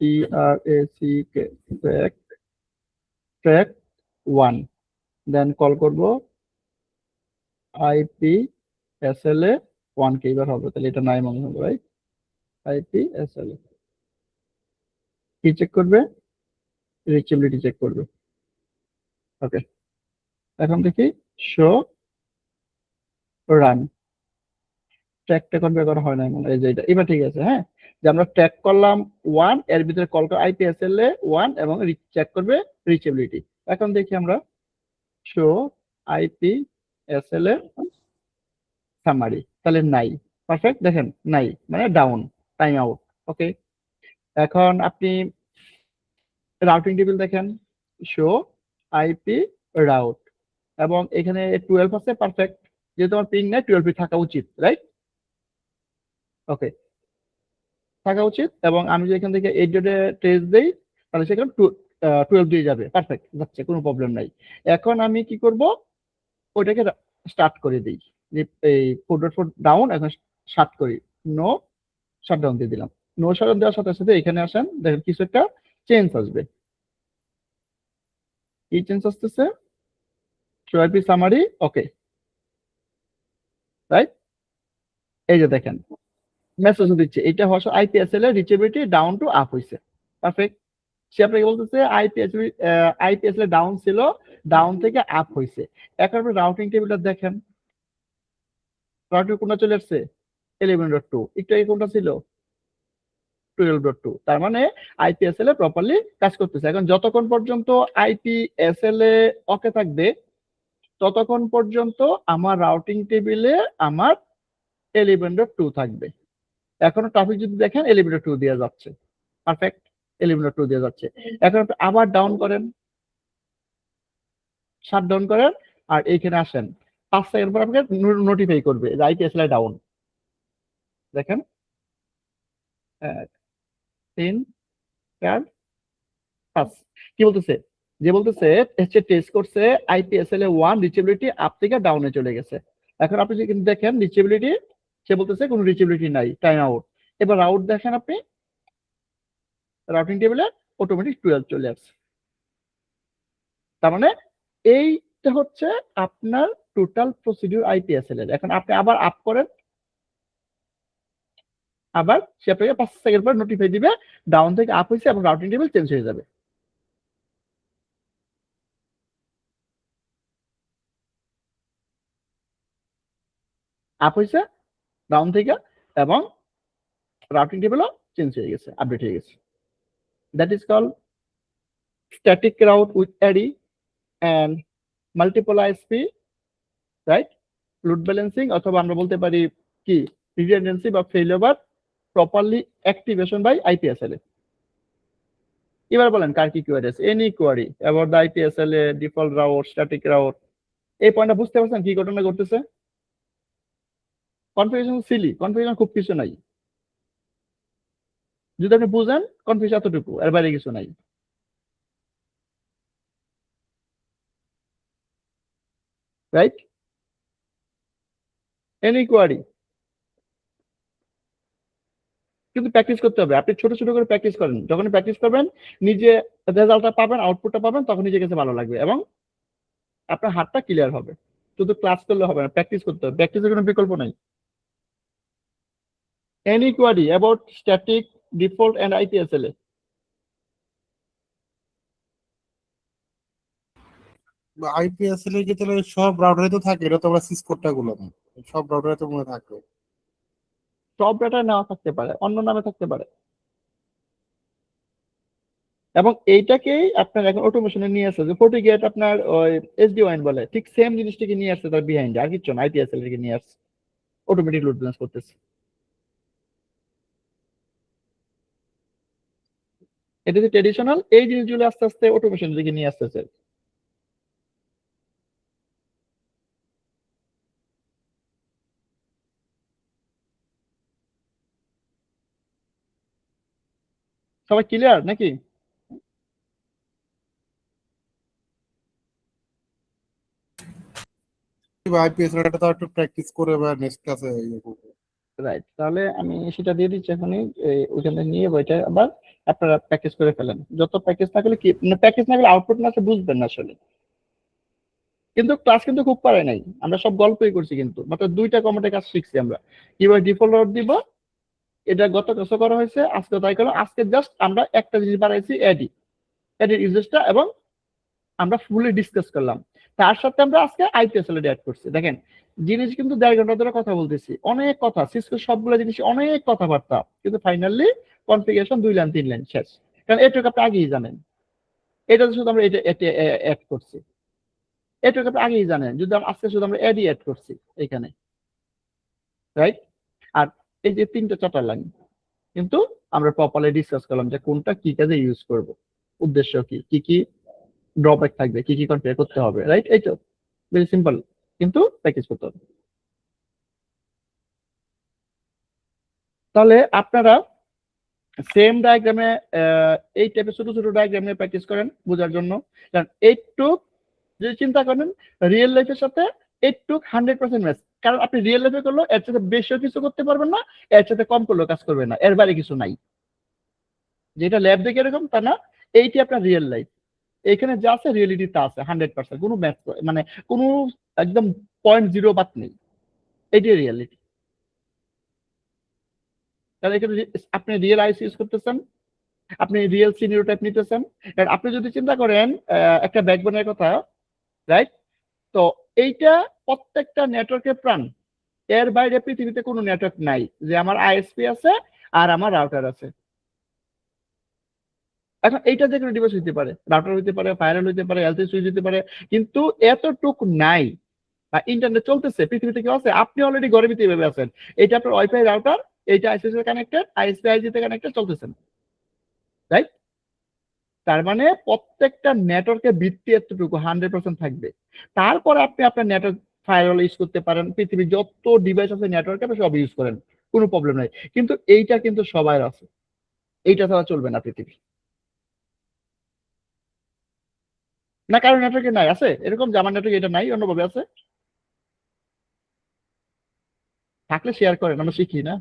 TRACK ট্র্যাক 1, দেন কল করব IPSLA 1 কে, এবার হবে তাহলে এটা নাই মনে হবে, রাইট? IPSLA কি চেক করবে? রিচেবিলিটি চেক করবে। ওকে, এখন দেখি শো রান। ট্র্যাকটা কনফিগার করা হয় না মনে হয়, এই যে এটা এবার ঠিক আছে। হ্যাঁ, যে আমরা ট্র্যাক করলাম 1, এর ভিতরে কল করে IPSLA 1 এবং চেক করবে রিচেবিলিটি। এখন দেখি আমরা শো IPSLA সামারি, তাহলে নাই। পারফেক্ট, দেখেন নাই মানে ডাউন, টাইম আউট। ওকে, এখন আপনি রাউটিং টেবিল দেখেন, শো আইপি রাউট, এবং এখানে 12 আছে, পারফেক্ট, যেহেতু আমার পিং নাই 12 থাকা উচিত, রাইট? ওকে, থাকা উচিত। এবং আমি যদি এখান থেকে 8 ডটে ট্রেস দেই তাহলে সেখানে 12 দিয়ে যাবে, পারফেক্ট যাচ্ছে, কোনো প্রবলেম নাই। এখন আমি কি করব, ওইটাকে স্টার্ট করে দিই, যে এই 4.4 ডাউন, এখন স্টার্ট করি, নো শাটডাউন দিয়ে দিলাম। নো শাটডাউন দেওয়ার সাথে সাথে এখানে আসেন, দেখেন কিছু একটা চেঞ্জ আসবে। কি চেঞ্জ আসতেছে? শোআইপি সামারি, ওকে, রাইট? এই যে দেখেন মেসেজ দিচ্ছে, এটা হচ্ছে আইপিএসএল এর রিচেবিলিটি ডাউন টু আপ হইছে, পারফেক্ট। সে আপনাকে বলতেছে আইপিএসএল এর ডাউন ছিল, ডাউন থেকে আপ হইছে। এখন আপনি রাউটিং টেবিলটা দেখেন, রাউটিং কোনটা চলে আসছে? 11.2, একটু আগে কোনটা ছিল? 12.2। তার মানে আইপিএসএল এ প্রপারলি কাজ করতেছে। এখন যতক্ষণ পর্যন্ত আইপিএসএল এ ওকে থাকবে ততক্ষণ পর্যন্ত আমার রাউটিং টেবিলে আমার 11.2 থাকবে। এখনো ট্রাফিক যদি দেখেন 11.2 দিয়ে যাচ্ছে, পারফেক্ট, 11.2 দিয়ে যাচ্ছে। এখন আপনি আবার ডাউন করেন, শাট ডাউন করেন, আর এইখানে আসেন, 5 সেকেন্ড পর আপনাকে নোটিফাই করবে যে আইপিএসএল ডাউন। দেখেন 3 4 5 কি বলতেছে? যে বলতেছে হচ্ছে টেস্ট করছে আইপিএসএল এ 1 রিচেবিলিটি আপ থেকে ডাউনে চলে গেছে। এখন আপনি যদি দেখেন রিচেবিলিটি, সে বলতেছে কোনো রিচেবিলিটি নাই, টাইম আউট। এবার রাউট দেখেন আপনি, রাউটিং টেবিলে অটোমেটিক 12 চলে আসছে। তার মানে এইটা হচ্ছে আপনার টোটাল প্রসিডিউর আইপিএসএল এর। এখন আপনি আবার আপ করেন, আবার সে আপনাকে 5 সেকেন্ড পর নোটিফাই দিবে ডাউন থেকে আপ হয়েছে এবং রাউটিং টেবিল চেঞ্জ হয়ে যাবে। আপ হয়েছে ডাউন থেকে, এবং রাউটিং টেবিলও চেঞ্জ হয়ে গেছে, আপডেট হয়ে গেছে। That is call static route with array and multiple ISP, right? Load balancing, অথবা আমরা বলতে পারি কি রিডান্ডেন্সি বা failover properly activation by IPSLA. এবার বলেন কার কি কোয়ারি আছে? Any query about the IPSLA default route, static route, এই পয়েন্টটা বুঝতে পারছেন কি ঘটনা ঘটতেছে? কনফিগারেশন সিলি, কনফিগারেশন খুব কিছু নাই, যদি আপনি বুঝেন কনফিগারেশন এতটুকু, এর বাইরে কিছু নাই। রাইট? এনি কোয়ারি কিন্তু প্র্যাকটিস করতে হবে। আপনি ছোট ছোট করে প্র্যাকটিস করেন, যখন প্র্যাকটিস করবেন নিজে রেজাল্টটা পাবেন, আউটপুটটা পাবেন, তখন নিজের কাছে ভালো লাগবে এবং আপনার হাতটা ক্লিয়ার হবে। শুধু ক্লাস করলে হবে না, প্র্যাকটিস করতে হবে, প্র্যাকটিসের কোনো বিকল্প নাই। Any query about static default and IPSLA? IPSL এর ক্ষেত্রে সব রাউটারে তো থাকে, এটা তো আমরা সিসকোডটা গুলো না, সব রাউটারে তো মনে থাকবে। সব ডাটা নেওয়া থাকতে পারে, অন্য নামে থাকতে পারে, এবং এইটাকেই আপনার এখন অটোমেশনে নিয়ে আসছে যে ফর্টিগেট আপনার ওই এসডি ওয়াইন বলে, ঠিক সেম জিনিসটাকে নিয়ে আসছে তার বিহাইন্ডে, আর কিছু না, আইপিএসএল থেকে নিয়ে আসছে, অটোমেটিক লোড ব্যালেন্স করতেছে। এটা যে ট্রেডিশনাল, এই জিনিসগুলো আস্তে আস্তে অটোমেশন দিকে নিয়ে আসতেছে। সবাই ক্লিয়ার নাকি? আইপিএসএল এটা তো একটু প্র্যাকটিস করে বা নেক্সট ক্লাসে ইয়ে করবো। রাইট, তাহলে আমি সেটা দিয়ে দিচ্ছি এখনই, ওইখানে নিয়ে বইটা আবার আপনারা প্র্যাকটিস করে ফেলেন। যত প্র্যাকটিস না করলে কি, প্র্যাকটিস না করলে আউটপুট না আসলে বুঝবেন না আসলে। কিন্তু ক্লাস কিন্তু খুব পারে নাই, আমরা সব গল্পই করছি, কিন্তু মাত্র 2টা কমেন্টের কাজ শিখছি আমরা, কিভাবে ডিফল্ট রড দিব। এটা গত কাছে করা হয়েছে, আজকে তাই করলাম। আজকে জাস্ট আমরা একটা জিনিস বাড়াইছি, এডির ইউজেসটা, এবং আমরা ফুলি ডিসকাস করলাম। তার সাথে আমরা আজকে আইপিএসএল অ্যাড করছি। দেখেন জিনিস কিন্তু 1.5 ঘন্টা ধরে কথা বলতেছি, অনেক কথা, সিসকো সবগুলো জিনিস অনেক কথাবার্তা, কিন্তু ফাইনালি কনফিগারেশন 2 লাইন 3 লাইন শেষ। কারণ এটুকু আপনি আগেই জানেন, এটা শুধু আমরা এটা অ্যাড করছি, এটুকু আপনি আগেই জানেন, যদি আজকে শুধু আমরা অ্যাড করছি এখানে, রাইট? আর এই যে 3টা 4টা লাইন কিন্তু আমরা প্রপারলি ডিসকাস করলাম যে কোনটা কি কাজে ইউজ করব, উদ্দেশ্য কি, কি কি ড্রব্যাক থাকবে, কি কি কনফিগার করতে হবে, রাইট? এই তো ভেরি সিম্পল, কিন্তু প্র্যাকটিস করতে হবে। তাহলে আপনারা সেম ডায়াগ্রামে এই টাইপের ছোট ছোট ডায়াগ্রামে প্র্যাকটিস করেন বোঝার জন্য। কারণ এইটুক যদি চিন্তা করেন রিয়েল লাইফের সাথে, এইটুক 100% ম্যাচ। কারণ আপনি রিয়েল লাইফে করলেও এর সাথে বেশিও কিছু করতে পারবেন না, এর সাথে কম করলেও কাজ করবে না, এর বাইরে কিছু নাই। যেটা ল্যাব দেখে এরকম তা না, এইটি আপনার রিয়েল লাইফ, এখানে যা আছে রিয়েলিটি তা আছে 100%, কোনো ম্যাথ মানে কোনো একদম 0.0 বাদ নেই, এটাই রিয়েলিটি। তাহলে এখানে আপনি রিয়েল আইসি ইউজ করতেছেন, আপনি রিয়েল সিনিয়র টাইপ নিতেছেন। কারণ আপনি যদি চিন্তা করেন একটা ব্যাকবোনের কথা, রাইট? তো এইটা প্রত্যেকটা নেটওয়ার্কের প্রাণ, এর বাইরে পৃথিবীতে কোনো নেটওয়ার্ক নাই যে আমার আইএসপি আছে আর আমার রাউটার আছে। এখন এইটা যে কোনো ডিভাইস হইতে পারে, রাউটার হইতে পারে, ফায়ারওয়াল হইতে পারে, এলসি সুইচ হইতে পারে, কিন্তু এতটুক নাই। বা ইন্টারনেট চলতেছে, পৃথিবীতে কেউ আছে, আপনি অলরেডি ঘরের ভিতরে ভেবে আছেন, এটা আপনার ওয়াইফাই রাউটার, এইটা আইসিসি কানেক্টেড, আইএসপি আইজি তে কানেক্টেড, চলতেছেন, রাইট? তার মানে প্রত্যেকটা নেটওয়ার্কের ভিত্তি এতটুকু 100% থাকবে। তারপরে আপনি আপনার নেটওয়ার্ক ফায়ারওয়াল ইউজ করতে পারেন, পৃথিবীর যত ডিভাইস আছে নেটওয়ার্কে আপনি সব ইউজ করেন, কোনো প্রবলেম নাই। কিন্তু এইটা কিন্তু সবার আছে, এইটা ছাড়া চলবে না পৃথিবী। না কারো নেটওয়ার্কে নাই, আছে এরকম যে আমার নেটওয়ার্ক এটা নাই, অন্যভাবে আছে? থাকলে শেয়ার করেন, আমরা শিখি না?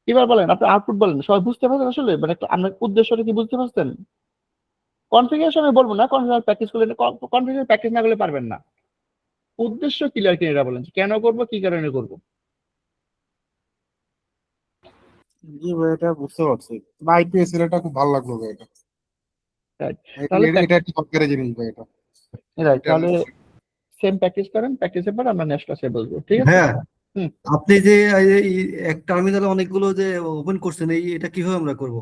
এবার বলেন, আপনি আউটপুট বলেন, সবাই বুঝতে পারছেন আসলে, মানে একটা আপনার উদ্দেশ্যটা কি বুঝতে পারছেন? কনফিগারেশন আমি বলবো না, কনফিগার প্র্যাকটিস করলে, কনফিগার প্র্যাকটিস না করলে পারবেন না। উদ্দেশ্য ক্লিয়ার কিনা এটা বলেন, কেন করবো, কি কারণে করবো। জি ভাই, এটা বুঝতে পারছি। আইপিএসএল এটা খুব ভালো লাগলো ভাই, এটা রাইট, তাহলে এটা একটা সরকারি জিনিস ভাই, এটা রাইট, এটা তাহলে সেম প্র্যাকটিস করেন, প্র্যাকটিসের পর আমরা নেক্সট ক্লাসে বলবো, ঠিক আছে? হ্যাঁ, হুম। আপনি যে এই এক টার্মিনালে অনেকগুলো যে ওপেন করছেন, এটা কিভাবে আমরা করব?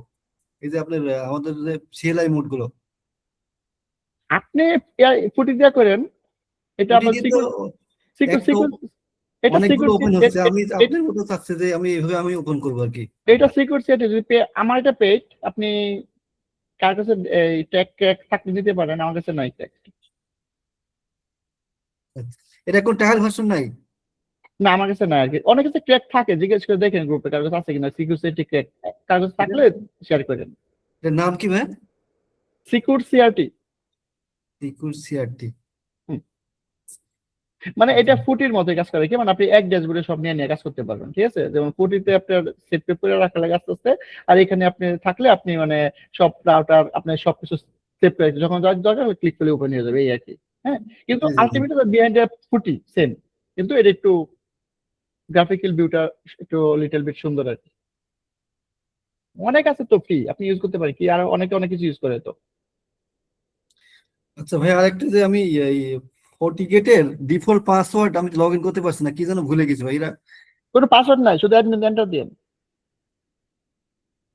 এই যে আপনার আমাদের যে সিএলআই মোড গুলো, আপনি ফুটি দিয়ে করেন, এটা ওটি আবার দিয়ে তো সিকিউর সিকিউর একটা সিকিউর এটা অনেকগুলো সিকিউর ওপেন হচ্ছে। আমি আপনার মতো চাচ্ছে যে আমি এইভাবে আমি ওপেন করবো আর কি। এটা সিকিউর সেট, আমার এটা পেজ, আপনি কার কাছে এই ট্যাগ থাকলে দিতে পারেন, আমার কাছে নাই ট্যাগ। এটা কোন ট্রায়াল ভার্সন নাই? না আমার কাছে না আর কি, অনেক কাছে ক্র্যাক থাকে, জিজ্ঞেস করে দেখেন গ্রুপে কার কাছে আছে কিনা সিকিউরিটি ক্র্যাক, কার কাছে থাকলে শেয়ার করেন। এটার নাম কি ভাই? Secure CRT, secure CRT. মানে এটা ফুটির মতো কাজ করে কি, মানে আপনি এক ড্যাশবোর্ডে সব নিয়ে নিয়ে কাজ করতে পারবেন, ঠিক আছে? যেমন ফুটিতে আপনার সেট করে রাখা লাগে আস্তে আস্তে, আর এখানে আপনি থাকলে আপনি মানে সব রাউটার আপনি সবকিছু সেভ করে যখন যার দরকার ক্লিক করলে ওপেন হয়ে যাবে, এই আর কি। হ্যাঁ, কিন্তু জি, জি, জি। আলটিমেটলি বিহাইন্ড ফুটি সেম, কিন্তু এটা একটু গ্রাফিক্যাল ভিউটা একটু লিটল বিট সুন্দর আর কি। অনেক আছে তো ফ্রি, আপনি ইউজ করতে পারেন, কি আর অনেকে অনেক কিছু ইউজ করে তো। আচ্ছা ভাই, আরেকটা যে আমি এই ফর্টিগেটের ডিফল্ট পাসওয়ার্ড আমি লগ ইন করতে পারছি না, কি যেন ভুলে গেছি ভাই। এরা কোনো পাসওয়ার্ড নাই, শুধু অ্যাডমিন এন্টার দিন।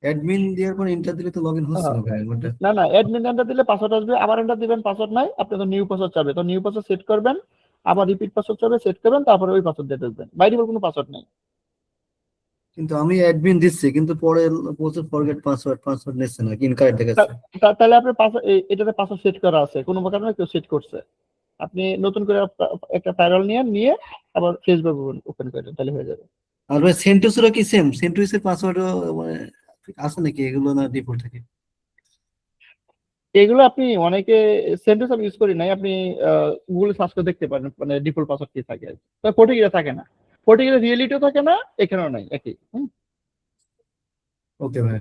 অ্যাডমিন দেওয়ার পর এন্টার দিলে তো লগ ইন হচ্ছে না ভাই ওটা। না না, অ্যাডমিন এন্টার দিলে পাসওয়ার্ড আসবে, আবার এন্টার দিবেন, পাসওয়ার্ড নাই, আপনি তো নিউ পাসওয়ার্ড চাবে, তো নিউ পাসওয়ার্ড সেট করবেন, আবার রিপিট পাসওয়ার্ড চাবে সেট করবেন, তারপরে ওই পাসওয়ার্ড দিয়ে দেখবেন, বাই ডিফল্ট কোনো পাসওয়ার্ড নাই। কিন্তু আমি অ্যাডমিন দিচ্ছি, কিন্তু পরে বলছে ফরগেট পাসওয়ার্ড, পাসওয়ার্ড নিচ্ছে না, ইনকারেক্ট দেখাচ্ছে। তাহলে আপনার পাসওয়ার্ড এটাতে পাসওয়ার্ড সেট করা আছে, কোনো কারণে কেউ সেট করছে, আপনি নতুন করে একটা ফায়ারওয়াল নিয়ে আবার ফেসবুক ওপেন করেন, তাহলে হয়ে যাবে। আর ভাই সেন্টোসেরও কি সেম? সেন্টোসের পাসওয়ার্ডও মানে আছে নাকি, এগুলো না ডিফল্ট থাকে? এগুলো আপনি অনেকে, সেন্টেন্স আমি ইউজ করি নাই, আপনি গুগলে সার্চ করে দেখতে পারেন মানে ডিফল্ট পাসওয়ার্ড কি থাকে, তো ফটিগিরা থাকে না, ফটিগিরা রিয়েলিটিও থাকে না, এখানেও নাই, একই। ওকে ভাই।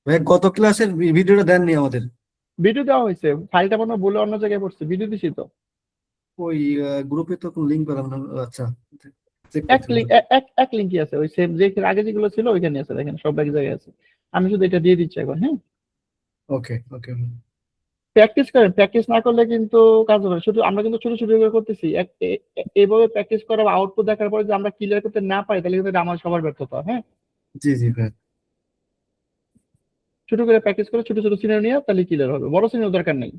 ভাই গত ক্লাসের ভিডিওটা দেননি আমাদের। ভিডিও দেওয়া হয়েছে, ফাইলটা মনে হয় বলে অন্য জায়গায় পড়ছে, ভিডিও দিছি তো। ওই গ্রুপে তো কোনো লিঙ্ক পেলাম না। আচ্ছা, চেক এক করছি। লিঙ্ক, এক লিঙ্কই আছে, ওই সেম যে আগে যেগুলো ছিল ওইখানে আছে, দেখেন সব এক জায়গায় আছে। আমি শুধু এটা দিয়ে দিচ্ছি এখন। হ্যাঁ, ওকে ওকে। প্র্যাকটিস করেন, প্র্যাকটিস না করলে কিন্তু কাজ হবে না। শুধু আমরা কিন্তু ছোট ছোট করে করতেছি, এইভাবে প্র্যাকটিস করা, আউটপুট দেখার পরে যে আমরা ক্লিয়ার করতে না পারি, তাহলে কিন্তু এটা আমার সবার ব্যর্থতা। হ্যাঁ, জি জি ভাই। ছোট করে প্র্যাকটিস করে ছোট ছোট সিনারিও নিয়ে তাহলে ক্লিয়ার হবে, বড় সিনারিও দরকার নেই।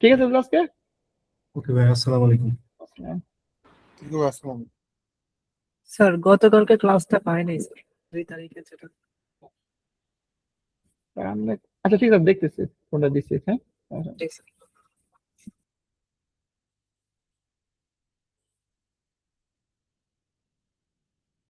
ঠিক আছে আজকে। ওকে ভাই, আসসালামু আলাইকুম। ঠিক আছে, আসসালাম। স্যার গতকালকে ক্লাসটা পাইনি স্যার, 2 তারিখে যেটা। আচ্ছা ঠিক আছে, দেখতেছি কোনটা দিচ্ছি। হ্যাঁ। ঠিক স্যার।